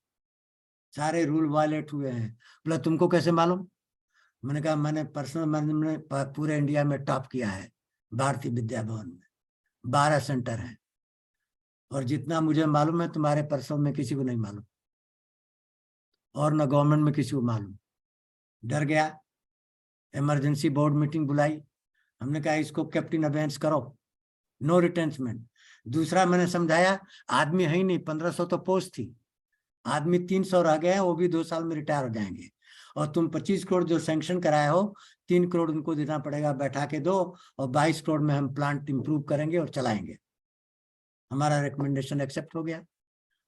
सारे रूल वायलेट हुए हैं। बोला तुमको कैसे मालूम? मैंने कहा मैंने पर्सनल मैनेजमेंट पूरे इंडिया में टॉप किया है, भारतीय विद्या भवन में 12 सेंटर है और जितना मुझे मालूम है तुम्हारे पर्सनल में किसी को नहीं मालूम और न गवर्नमेंट में किसी को मालूम। डर गया, इमरजेंसी बोर्ड मीटिंग बुलाई। हमने कहा इसको कैप्टन अबेंस करो, नो रिटेंचमेंट। दूसरा मैंने समझाया, आदमी है ही नहीं, 1500 तो पोस्ट थी, आदमी 300 रह गए हैं, वो भी 2 साल में रिटायर हो जाएंगे और तुम 25 करोड़ जो सैंक्शन कराए हो 3 करोड़ उनको देना पड़ेगा, बैठा के दो और 22 करोड़ में हम प्लांट इंप्रूव करेंगे और चलाएंगे। हमारा रिकमेंडेशन एक्सेप्ट हो गया।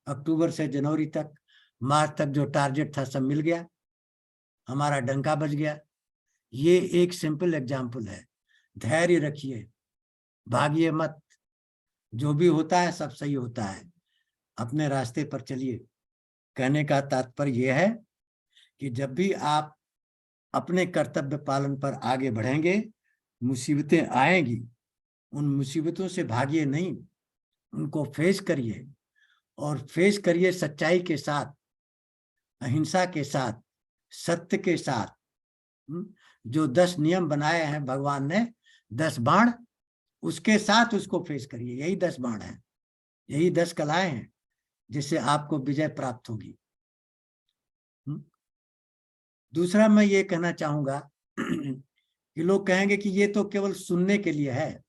अक्टूबर से जनवरी तक, मार्च तक जो टारगेट था सब मिल गया, हमारा डंका बज गया। ये एक सिंपल एग्जाम्पल है। धैर्य रखिए, भागिए मत, जो भी होता है सब सही होता है, अपने रास्ते पर चलिए। कहने का तात्पर्य यह है कि जब भी आप अपने कर्तव्य पालन पर आगे बढ़ेंगे, मुसीबतें आएंगी, उन मुसीबतों से भागिए नहीं, उनको फेस करिए और फेस करिए सच्चाई के साथ, अहिंसा के साथ, सत्य के साथ। जो 10 नियम बनाए हैं भगवान ने, 10 बाण, उसके साथ उसको फेस करिए। यही 10 बाण है, यही 10 कलाएं हैं जिससे आपको विजय प्राप्त होगी। दूसरा मैं ये कहना चाहूंगा कि लोग कहेंगे कि ये तो केवल सुनने के लिए है,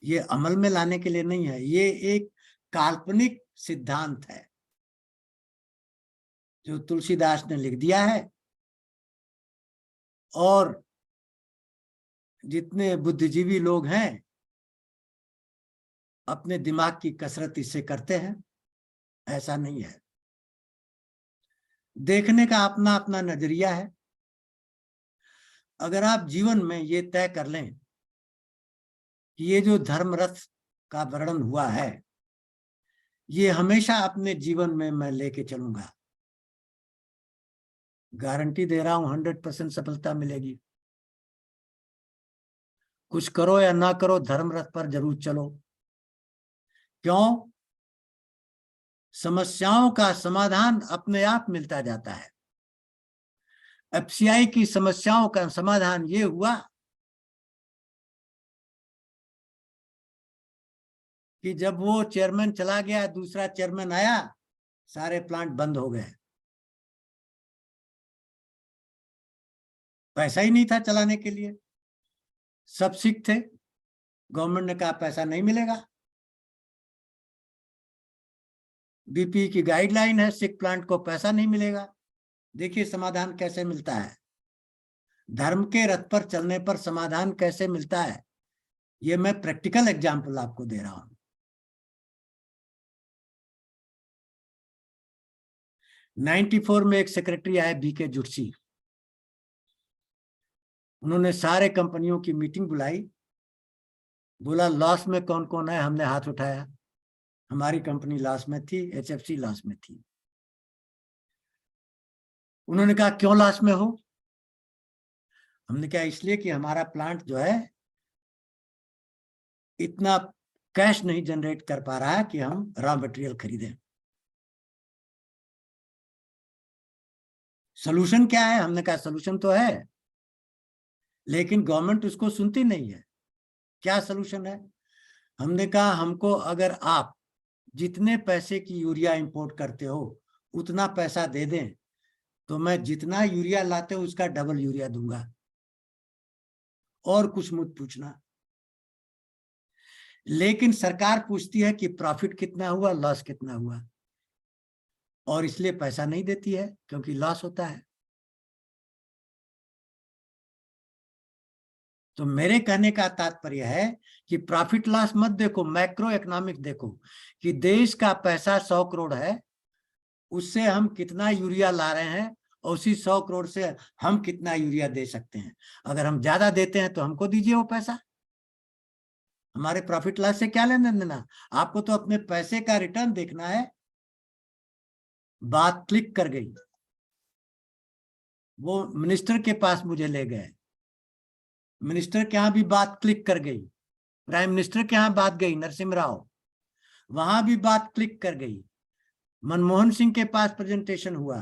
ये अमल में लाने के लिए नहीं है। ये एक काल्पनिक सिद्धांत है जो तुलसीदास ने लिख दिया है और जितने बुद्धिजीवी लोग हैं अपने दिमाग की कसरत इससे करते हैं। ऐसा नहीं है, देखने का अपना अपना नजरिया है। अगर आप जीवन में ये तय कर लें कि ये जो धर्म रथ का वर्णन हुआ है ये हमेशा अपने जीवन में मैं लेके चलूंगा, गारंटी दे रहा हूं 100% सफलता मिलेगी। कुछ करो या ना करो, धर्म रथ पर जरूर चलो। क्यों? समस्याओं का समाधान अपने आप मिलता जाता है। एफसीआई की समस्याओं का समाधान ये हुआ कि जब वो चेयरमैन चला गया, दूसरा चेयरमैन आया, सारे प्लांट बंद हो गए। पैसा ही नहीं था चलाने के लिए, सब सिक थे। गवर्नमेंट ने कहा पैसा नहीं मिलेगा, बीपी की गाइडलाइन है, सिक प्लांट को पैसा नहीं मिलेगा। देखिए समाधान कैसे मिलता है, धर्म के रथ पर चलने पर समाधान कैसे मिलता है, ये मैं प्रैक्टिकल एग्जांपल आपको दे रहा हूं। 94 में एक सेक्रेटरी आए, बीके जुटसी, उन्होंने सारे कंपनियों की मीटिंग बुलाई, बोला लॉस में कौन कौन है, हमने हाथ उठाया, हमारी कंपनी लॉस में थी, एचएफसी लॉस में थी। उन्होंने कहा क्यों लॉस में हो? हमने कहा इसलिए कि हमारा प्लांट जो है इतना कैश नहीं जनरेट कर पा रहा है कि हम रॉ मटेरियल खरीदें। सोल्यूशन क्या है? हमने कहा सोल्यूशन तो है, लेकिन गवर्नमेंट उसको सुनती नहीं है। क्या सोल्यूशन है? हमने कहा हमको अगर आप जितने पैसे की यूरिया इंपोर्ट करते हो उतना पैसा दे दें तो मैं जितना यूरिया लाते हो उसका डबल यूरिया दूंगा, और कुछ मत पूछना। लेकिन सरकार पूछती है कि प्रॉफिट कितना हुआ, लॉस कितना हुआ, और इसलिए पैसा नहीं देती है क्योंकि लॉस होता है। तो मेरे कहने का तात्पर्य है कि प्रॉफिट लॉस मत देखो, मैक्रो इकोनॉमिक देखो कि देश का पैसा 100 करोड़ है, उससे हम कितना यूरिया ला रहे हैं और उसी 100 करोड़ से हम कितना यूरिया दे सकते हैं। अगर हम ज्यादा देते हैं तो हमको दीजिए वो पैसा, हमारे प्रॉफिट लॉस से क्या लेना देना। आपको तो अपने पैसे का रिटर्न देखना है। बात क्लिक कर गई, वो मिनिस्टर के पास मुझे ले गए, मिनिस्टर के यहाँ भी बात क्लिक कर गई, प्राइम मिनिस्टर के यहाँ बात गई, नरसिम्हा राव, वहां भी बात क्लिक कर गई, मनमोहन सिंह के पास प्रेजेंटेशन हुआ,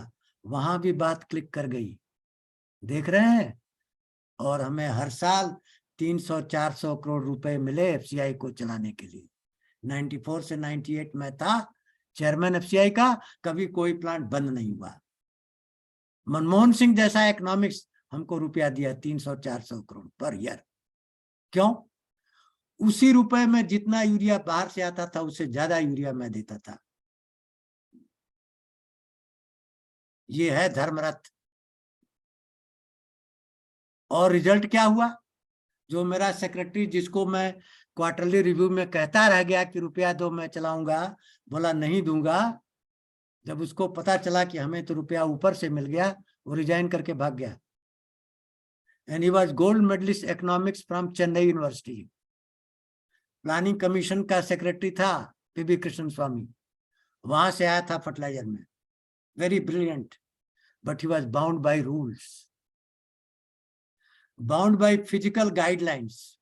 वहां भी बात क्लिक कर गई। देख रहे हैं। और हमें हर साल 300-400 करोड़ रुपए मिले एफसीआई को चलाने के लिए। 94 से 98 में था चेयरमैन एफसीआई का, कभी कोई प्लांट बंद नहीं हुआ। मनमोहन सिंह जैसा इकोनॉमिक्स हमको रुपया दिया 300-400 करोड़ पर ईयर। क्यों? उसी रुपए में जितना यूरिया बाहर से आता था उससे ज्यादा यूरिया मैं देता था। ये है धर्मरथ। और रिजल्ट क्या हुआ? जो मेरा सेक्रेटरी, जिसको मैं क्वार्टरली रिव्यू में कहता रह गया कि रुपया दो मैं चलाऊंगा, बोला नहीं दूंगा, जब उसको पता चला कि हमें तो रुपया ऊपर से मिल गया, वो रिजाइन करके भाग गया। And he was gold medalist economics from Chennai university. Planning commission का सेक्रेटरी था पीबी कृष्ण स्वामी, वहां से आया था फर्टिलाइजर में। Very brilliant, but he was bound by rules, bound by physical guidelines,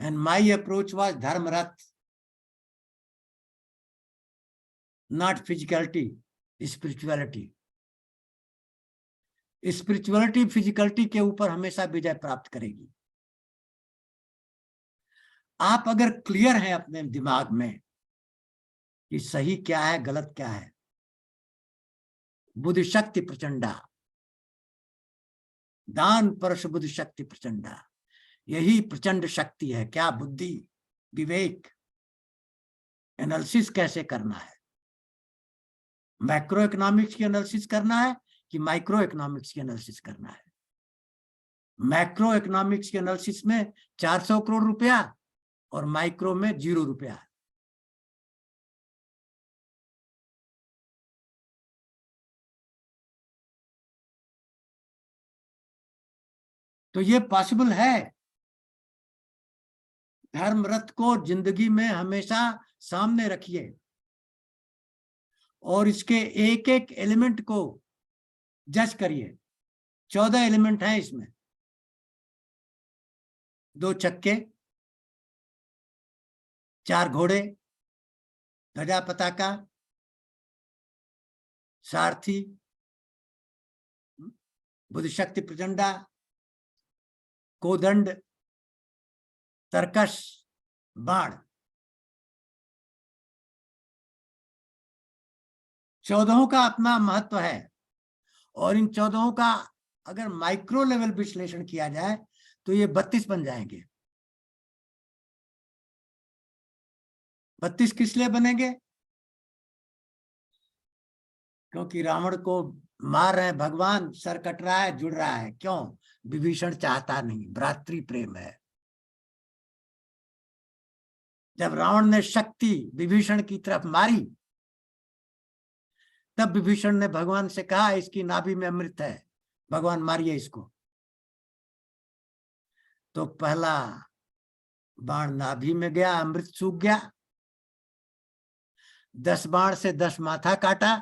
and my approach was dharmarath, not physicality, spirituality. Spirituality physicality के ऊपर हमेशा विजय प्राप्त करेगी। आप अगर क्लियर हैं अपने दिमाग में कि सही क्या है गलत क्या है, बुद्धि शक्ति प्रचंडा, दान परश बुद्धि शक्ति प्रचंडा, यही प्रचंड शक्ति है। क्या? बुद्धि, विवेक, एनालिसिस कैसे करना है, मैक्रो इकोनॉमिक्स की एनालिसिस करना है कि माइक्रो इकोनॉमिक्स की एनालिसिस करना है। मैक्रो इकोनॉमिक्स के एनालिसिस में 400 करोड़ रुपया और माइक्रो में 0 रुपया। तो ये पॉसिबल है। धर्म रथ को जिंदगी में हमेशा सामने रखिए और इसके एक एक एलिमेंट को जज करिए। 14 एलिमेंट हैं इसमें, 2 चक्के, 4 घोड़े, ध्वजा पताका, सारथी, बुद्धिशक्ति प्रचंडा, कोदंड, तरकश, बाण। 14 का अपना महत्व है। और इन 14 का अगर माइक्रो लेवल विश्लेषण किया जाए तो ये 32 बन जाएंगे। 32 किस लिए बनेंगे? क्योंकि रावण को मार रहे हैं भगवान, सर कट रहा है, जुड़ रहा है। क्यों? विभीषण चाहता नहीं, भ्रातृ प्रेम है। जब रावण ने शक्ति विभीषण की तरफ मारी तब विभीषण ने भगवान से कहा इसकी नाभि में अमृत है, भगवान मारिए इसको। तो पहला बाण नाभि में गया, अमृत सूख गया। 10 बाण से 10 माथा काटा,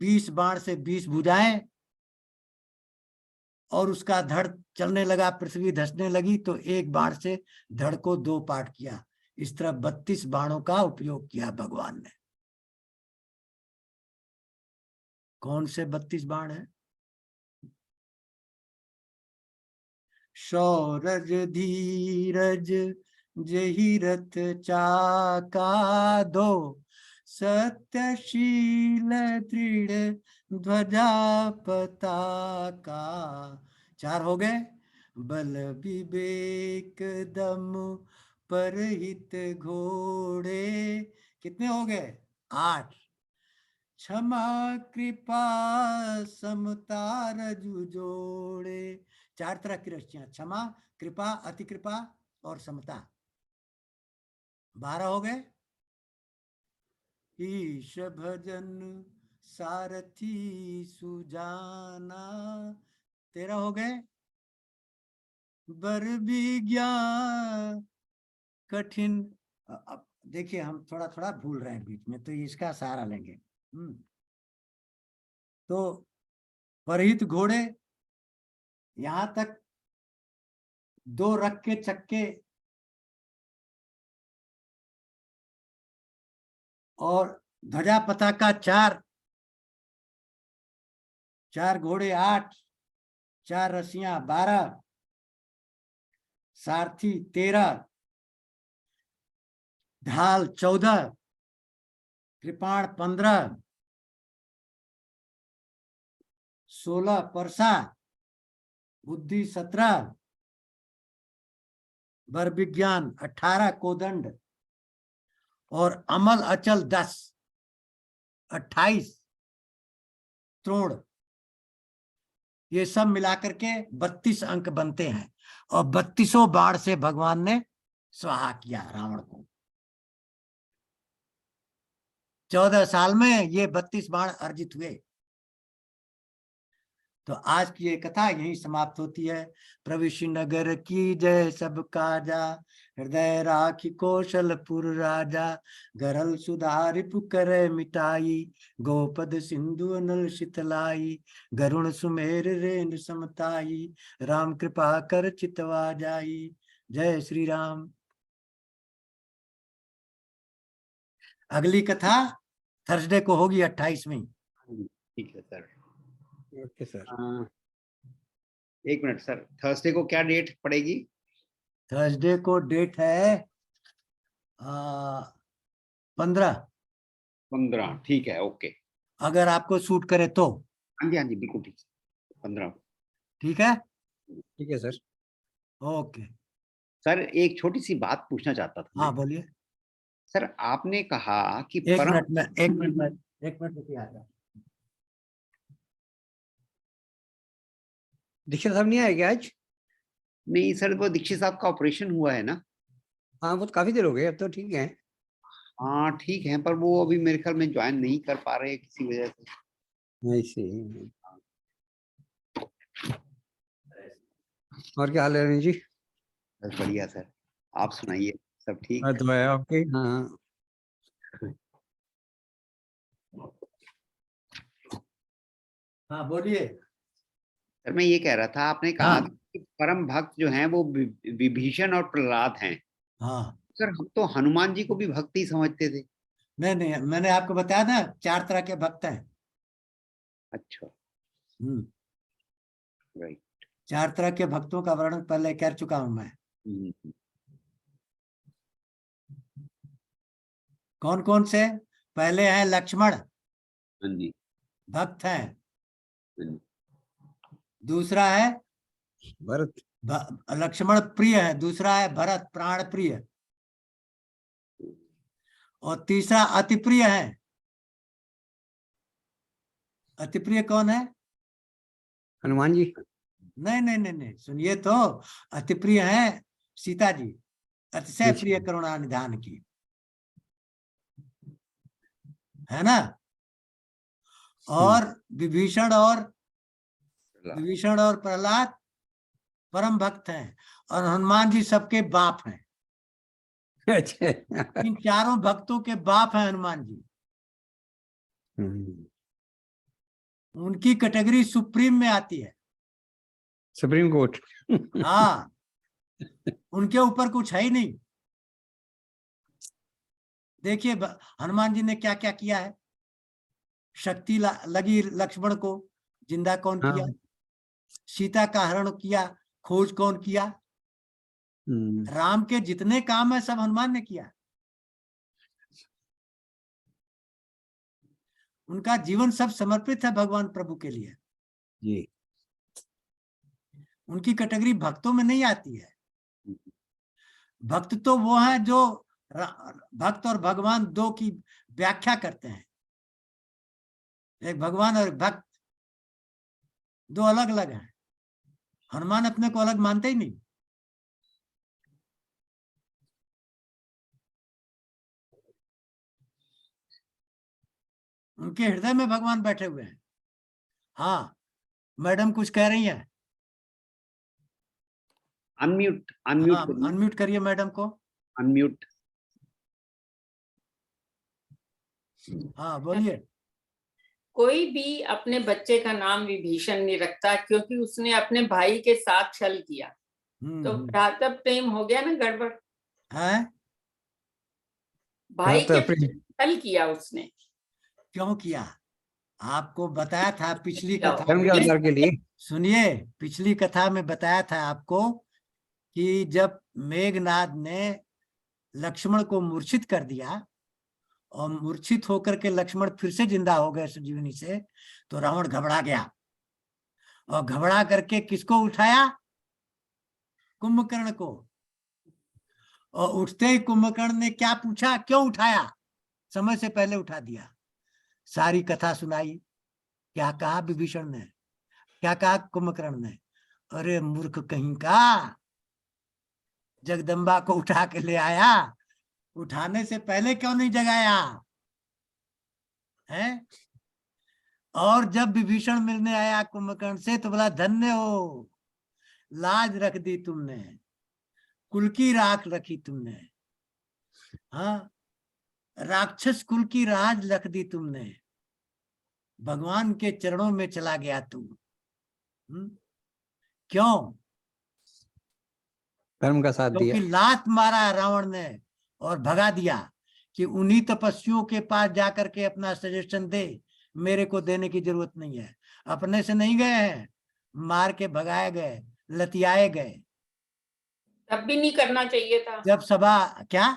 20 बाण से 20 भुजाएं, और उसका धड़ चलने लगा, पृथ्वी धंसने लगी तो एक बाण से धड़ को 2 पार्ट किया। इस तरह 32 बाणों का उपयोग किया भगवान ने। कौन से 32 बाण है? शौरज धीरज जही रथ चाका दो, सत्यशील दृढ़ ध्वजा पताका। 4 हो गए। बल विवेक दम परहित घोड़े, कितने हो गए? 8। क्षमा कृपा समता रजु जोड़े। 4 तरह की रस्सियां, क्षमा, कृपा, अति कृपा और समता। 12 हो गए। ईश भजन सारथी सुजाना। 13 हो गए। बर विज्ञान कठिन। अब देखिए हम थोड़ा थोड़ा भूल रहे हैं बीच में, तो इसका सहारा लेंगे। तो परहित घोड़े, यहां तक 2 रख के चक्के और ध्वजा पताका 4, 4 घोड़े 8, 4 रस्सियां 12, सारथी 13, ढाल 14, कृपाण 15, 16 परसा, बुद्धि 17, वर विज्ञान 18, कोदंड और अमल अचल 10, 28 त्रोड़। ये सब मिलाकर के 32 अंक बनते हैं। और 32 बाण से भगवान ने स्वाहा किया रावण को। 14 साल में ये 32 बाण अर्जित हुए। तो आज की ये कथा यहीं समाप्त होती है। प्रविश नगर की जय सब काजा, हृदय राखी कौशलपुर राजा। गरल सुधारिपु करे मिटाई, गोपद सिंधु अनल शीतलाई। गरुण सुमेर रेन समताई, राम कृपा कर चितवा जाई। जय श्री राम। अगली कथा थर्सडे को होगी 28वीं। ठीक है sir. Okay sir. 1 minute sir, Thursday को क्या डेट पड़ेगी? थर्सडे को डेट है 15। 15, ठीक है, ओके। अगर आपको सूट करे तो। हाँ जी बिल्कुल ठीक है, 15। ठीक है, ठीक है सर। ओके। सर एक छोटी सी बात पूछना चाहता था हाँ मैं। बोलिए। सर आपने कहा कि एक परम, मिनट रुकिए आजा। दीक्षित साहब नहीं आए क्या आज? नहीं सर, वो दीक्षित साहब का ऑपरेशन हुआ है ना? हाँ वो तो काफी देर हो गए, अब तो ठीक है। हाँ ठीक है, पर वो अभी मेरे ख्याल में ज्वाइन नहीं कर पा रहे किसी वजह से। ऐसे। और क्या हाल है रवि जी? बस बढ़िया सर, आप सुनाइए, सब ठीक? तो है आपके। हाँ हाँ बोलिए। सर मैं ये कह रहा था, आपने कहा हाँ था कि परम भक्त जो हैं वो विभीषण और प्रहलाद हैं। हाँ। सर हम तो हनुमान जी को भी भक्ति समझते थे। नहीं, मैंने आपको बताया ना 4 तरह के भक्त हैं। अच्छा, हम्म। राइट। 4 तरह के भक्तों का वर्णन पहले कर चुका हूं मैं। कौन कौन से? पहले है लक्ष्मण, हाँ जी। भक्त हैं। हाँ जी। दूसरा है भरत। लक्ष्मण प्रिय है। दूसरा है भरत, प्राण प्रिय। और तीसरा अति प्रिय है। अति प्रिय कौन है? हनुमान जी। नहीं, सुनिए तो। अति प्रिय है सीता जी, अतिशय प्रिय करुणा निधान की, है ना? और विभीषण और प्रहलाद परम भक्त हैं। और हनुमान जी सबके बाप हैं। अच्छा। इन चारों भक्तों के बाप हैं हनुमान जी। उनकी कैटेगरी सुप्रीम में आती है। Supreme court. हाँ, उनके ऊपर कुछ है ही नहीं। देखिए हनुमान जी ने क्या क्या किया है। शक्ति लगी लक्ष्मण को, जिंदा कौन हाँ। किया? सीता का हरण किया, खोज कौन किया? राम के जितने काम है सब हनुमान ने किया। उनका जीवन सब समर्पित है भगवान प्रभु के लिए जी। उनकी कैटेगरी भक्तों में नहीं आती है। भक्त तो वो है जो भक्त और भगवान दो की व्याख्या करते हैं। एक भगवान और एक भक्त दो अलग अलग हैं। हनुमान अपने को अलग मानते ही नहीं। उनके हृदय में भगवान बैठे हुए हैं। हाँ, मैडम कुछ कह रही हैं। अनम्यूट हाँ, अनम्यूट अनम्यूट करिए मैडम को। अनम्यूट। हाँ बोलिए। कोई भी अपने बच्चे का नाम विभीषण नहीं रखता, क्योंकि उसने अपने भाई के साथ छल किया। तो भ्राता प्रेम हो गया ना गड़बड़ है। भाई भ्राता के प्रेम। छल किया उसने। क्यों किया? आपको बताया था पिछली कथा धर्म के में। उद्धार के लिए। सुनिए, पिछली कथा में बताया था आपको कि जब मेघनाद ने लक्ष्मण को मूर्छित कर दिया और मूर्छित होकर के लक्ष्मण फिर से जिंदा हो गए संजीवनी से, तो रावण घबरा गया और घबरा करके किसको उठाया? कुंभकर्ण को। और उठते ही कुंभकर्ण ने क्या पूछा? क्यों उठाया? समय से पहले उठा दिया। सारी कथा सुनाई। क्या कहा विभीषण ने? क्या कहा कुंभकर्ण ने? अरे मूर्ख कहीं का, जगदम्बा को उठा के ले आया, उठाने से पहले क्यों नहीं जगाया है? और जब विभीषण मिलने आया कुंभकर्ण से तो बोला धन्य हो, लाज रख दी तुमने, कुल की राख रखी तुमने। हाँ, राक्षस कुल की राज रख दी तुमने, भगवान के चरणों में चला गया तू। क्यों? धर्म का साथ दिया। क्योंकि लात मारा रावण ने और भगा दिया कि उन्हीं तपस्वियों के पास जाकर के अपना सजेशन दे, मेरे को देने की जरूरत नहीं है। अपने से नहीं गए हैं, मार के भगाए गए, लतियाए गए। तब भी नहीं करना चाहिए था। जब सभा क्या?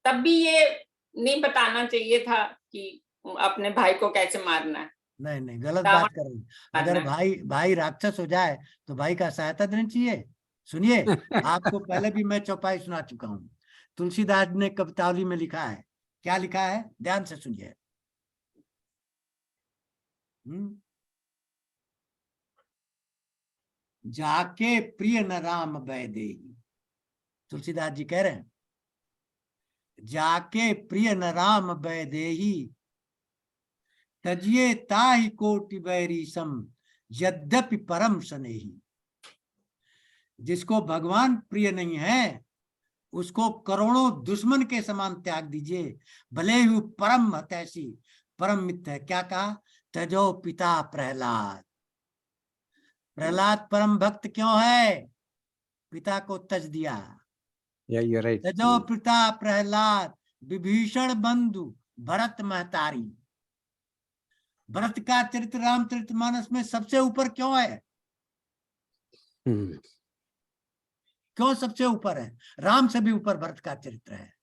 तब भी ये नहीं बताना चाहिए था कि अपने भाई को कैसे मारना है। नहीं नहीं, गलत रावण बात कर रही। अगर भाई राक्षस हो जाए तो भाई का सहायता देनी चाहिए। सुनिए, आपको पहले भी मैं चौपाई सुना चुका हूँ। तुलसीदास ने कवितावली में लिखा है। क्या लिखा है? ध्यान से सुनिए। जाके प्रिय न राम बैदेही। तुलसीदास जी कह रहे हैं, जाके प्रिय न राम बैदेही, तजिए ताहि कोटि बैरी सम, यद्यपि परम सनेही। जिसको भगवान प्रिय नहीं है उसको करोड़ों दुश्मन के समान त्याग दीजिए, भले ही परम हतैषी, परम मित्र है। क्या कहा? तजो पिता प्रहलाद। प्रहलाद परम भक्त क्यों है? पिता को तज दिया। तजो पिता प्रहलाद, विभीषण बंधु भरत महतारी। भरत का चरित्र रामचरितमानस में सबसे ऊपर क्यों है? क्यों सबसे ऊपर है? राम से भी ऊपर भरत का चरित्र है।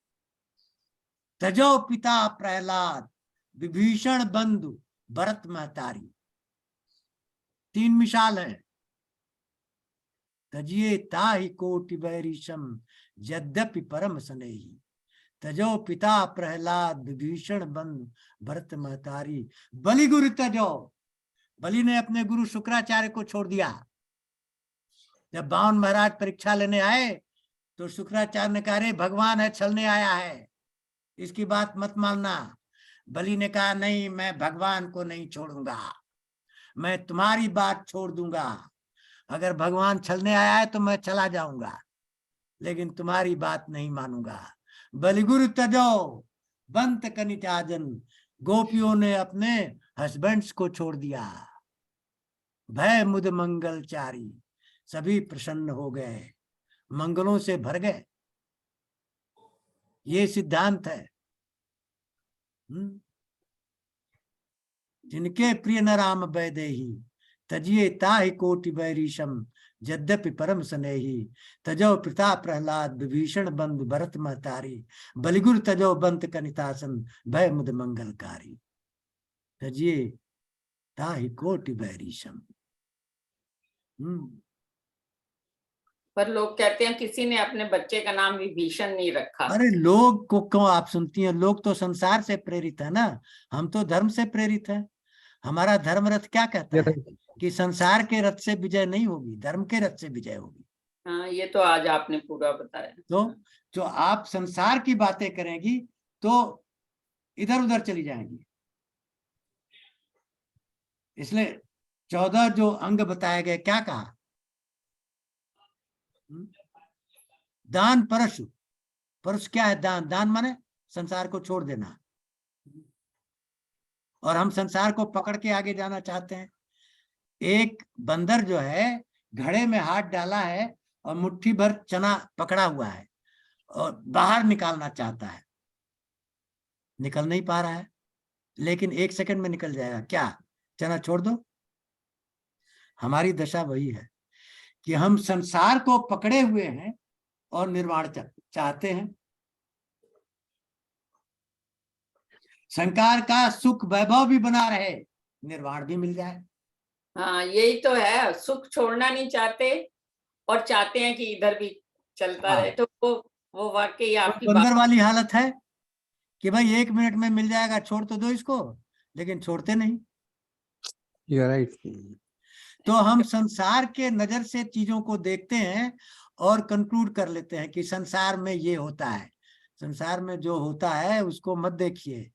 तजो पिता प्रहलाद, विभीषण बंधु भरत महतारी। तीन मिसाल है। तजिए ताहि कोटि बैरिशम, यद्यपि परम स्नेही। तजो पिता प्रहलाद, विभीषण बंधु भरत महतारी। बलि गुरु तजो। बलि ने अपने गुरु शुक्राचार्य को छोड़ दिया। जब बावन महाराज परीक्षा लेने आए तो शुक्राचार्य ने कहा, अरे भगवान है, छलने आया है, इसकी बात मत मानना। बलि ने कहा, नहीं, मैं भगवान को नहीं छोड़ूंगा, मैं तुम्हारी बात छोड़ दूंगा। अगर भगवान छलने आया है तो मैं चला जाऊंगा, लेकिन तुम्हारी बात नहीं मानूंगा। बलिगुरु तजो बंत कनिचाजन। गोपियों ने अपने हस्बैंड्स को छोड़ दिया। भय मुद मंगलचारी। सभी प्रसन्न हो गए, मंगलों से भर गए। ये सिद्धांत है। जिनके प्रिय न राम वैदेही, तजिए ताहि कोटि बैरीशम, यद्यपि परम स्नेही। तजो पिता प्रहलाद, विभीषण बंधु भरत महतारी, बलिगुर तजो बंत कनितासन, भय मुद मंगलकारी। तजिए ताहि कोटि बैरीशम। पर लोग कहते हैं किसी ने अपने बच्चे का नाम विभीषण नहीं रखा। अरे लोग को क्यों आप सुनती हैं? लोग तो संसार से प्रेरित है ना, हम तो धर्म से प्रेरित है। हमारा धर्म रथ क्या कहता है कि संसार के रथ से विजय नहीं होगी, धर्म के रथ से विजय होगी। हाँ, ये तो आज आपने पूरा बताया। तो जो आप संसार की बातें करेंगी तो इधर उधर चली जाएंगी। इसलिए 14 जो अंग बताए गए, क्या कहा? दान परशु। परशु क्या है? दान। दान माने संसार को छोड़ देना। और हम संसार को पकड़ के आगे जाना चाहते हैं। एक बंदर जो है घड़े में हाथ डाला है और मुट्ठी भर चना पकड़ा हुआ है और बाहर निकालना चाहता है, निकल नहीं पा रहा है, लेकिन 1 सेकंड में निकल जाएगा। क्या? चना छोड़ दो। हमारी दशा वही है कि हम संसार को पकड़े हुए हैं और निर्वाण चाहते हैं। संसार का सुख वैभव भी बना रहे, निर्वाण भी मिल जाए। हाँ, यही तो है, सुख छोड़ना नहीं चाहते और चाहते हैं कि इधर भी चलता रहे। तो वो वाकई आपकी बंदर वाली हालत है कि भाई 1 मिनट में मिल जाएगा, छोड़ तो दो इसको, लेकिन छोड़ते नहीं। You are right. तो हम संसार के नजर से चीजों को देखते हैं और कंक्लूड कर लेते हैं कि संसार में ये होता है। संसार में जो होता है उसको मत देखिए,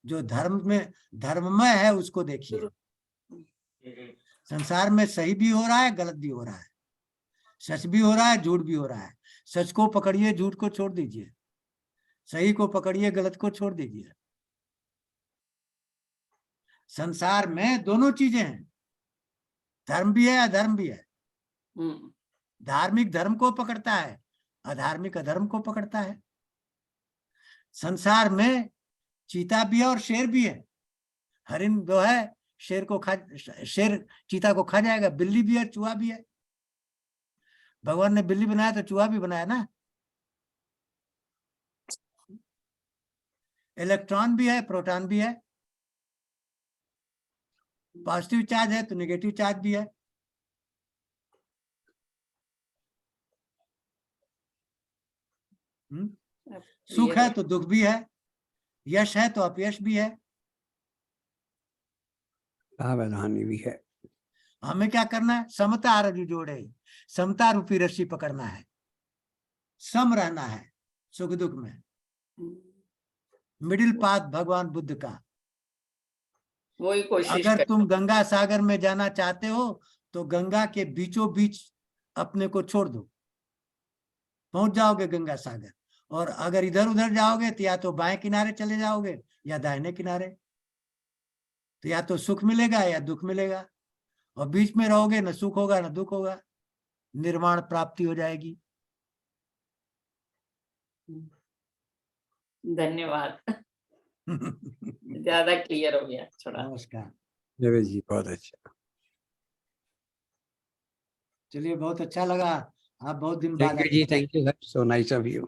जो धर्ममय है उसको देखिए। संसार में सही भी हो रहा है, गलत भी हो रहा है, सच भी हो रहा है, झूठ भी हो रहा है। सच को पकड़िए, झूठ को छोड़ दीजिए। सही को पकड़िए, गलत को छोड़ दीजिए। संसार में दोनों चीजें हैं, धर्म भी है, अधर्म भी है। धार्मिक धर्म को पकड़ता है, अधार्मिक अधर्म को पकड़ता है। संसार में चीता भी है और शेर भी है। हरिण जो है शेर चीता को खा जाएगा। बिल्ली भी है, चूहा भी है। भगवान ने बिल्ली बनाया तो चूहा भी बनाया ना। इलेक्ट्रॉन भी है, प्रोटॉन भी है। पॉजिटिव चार्ज है तो नेगेटिव चार्ज भी है। सुख है तो दुख भी है, यश है तो अपयश भी है, सावधानी भी है। हमें क्या करना है? समता रज्जु जोड़े, समता रूपी रस्सी पकड़ना है, सम रहना है सुख दुख में। मिडिल पाथ भगवान बुद्ध का। वही कोशिश अगर तुम गंगा सागर में जाना चाहते हो तो गंगा के बीचों बीच अपने को छोड़ दो, पहुंच जाओगे गंगा सागर। और अगर इधर उधर जाओगे तो या तो बाएं किनारे चले जाओगे या दाहिने किनारे। तो या तो सुख मिलेगा या दुख मिलेगा, और बीच में रहोगे न सुख होगा न दुख होगा, निर्वाण प्राप्ति हो जाएगी। धन्यवाद। ज्यादा क्लियर हो गया थोड़ा। नमस्कार। जय जी, बहुत अच्छा। चलिए, बहुत अच्छा लगा। आप बहुत दिन बाद thank you ji, thank you sir, so nice of you.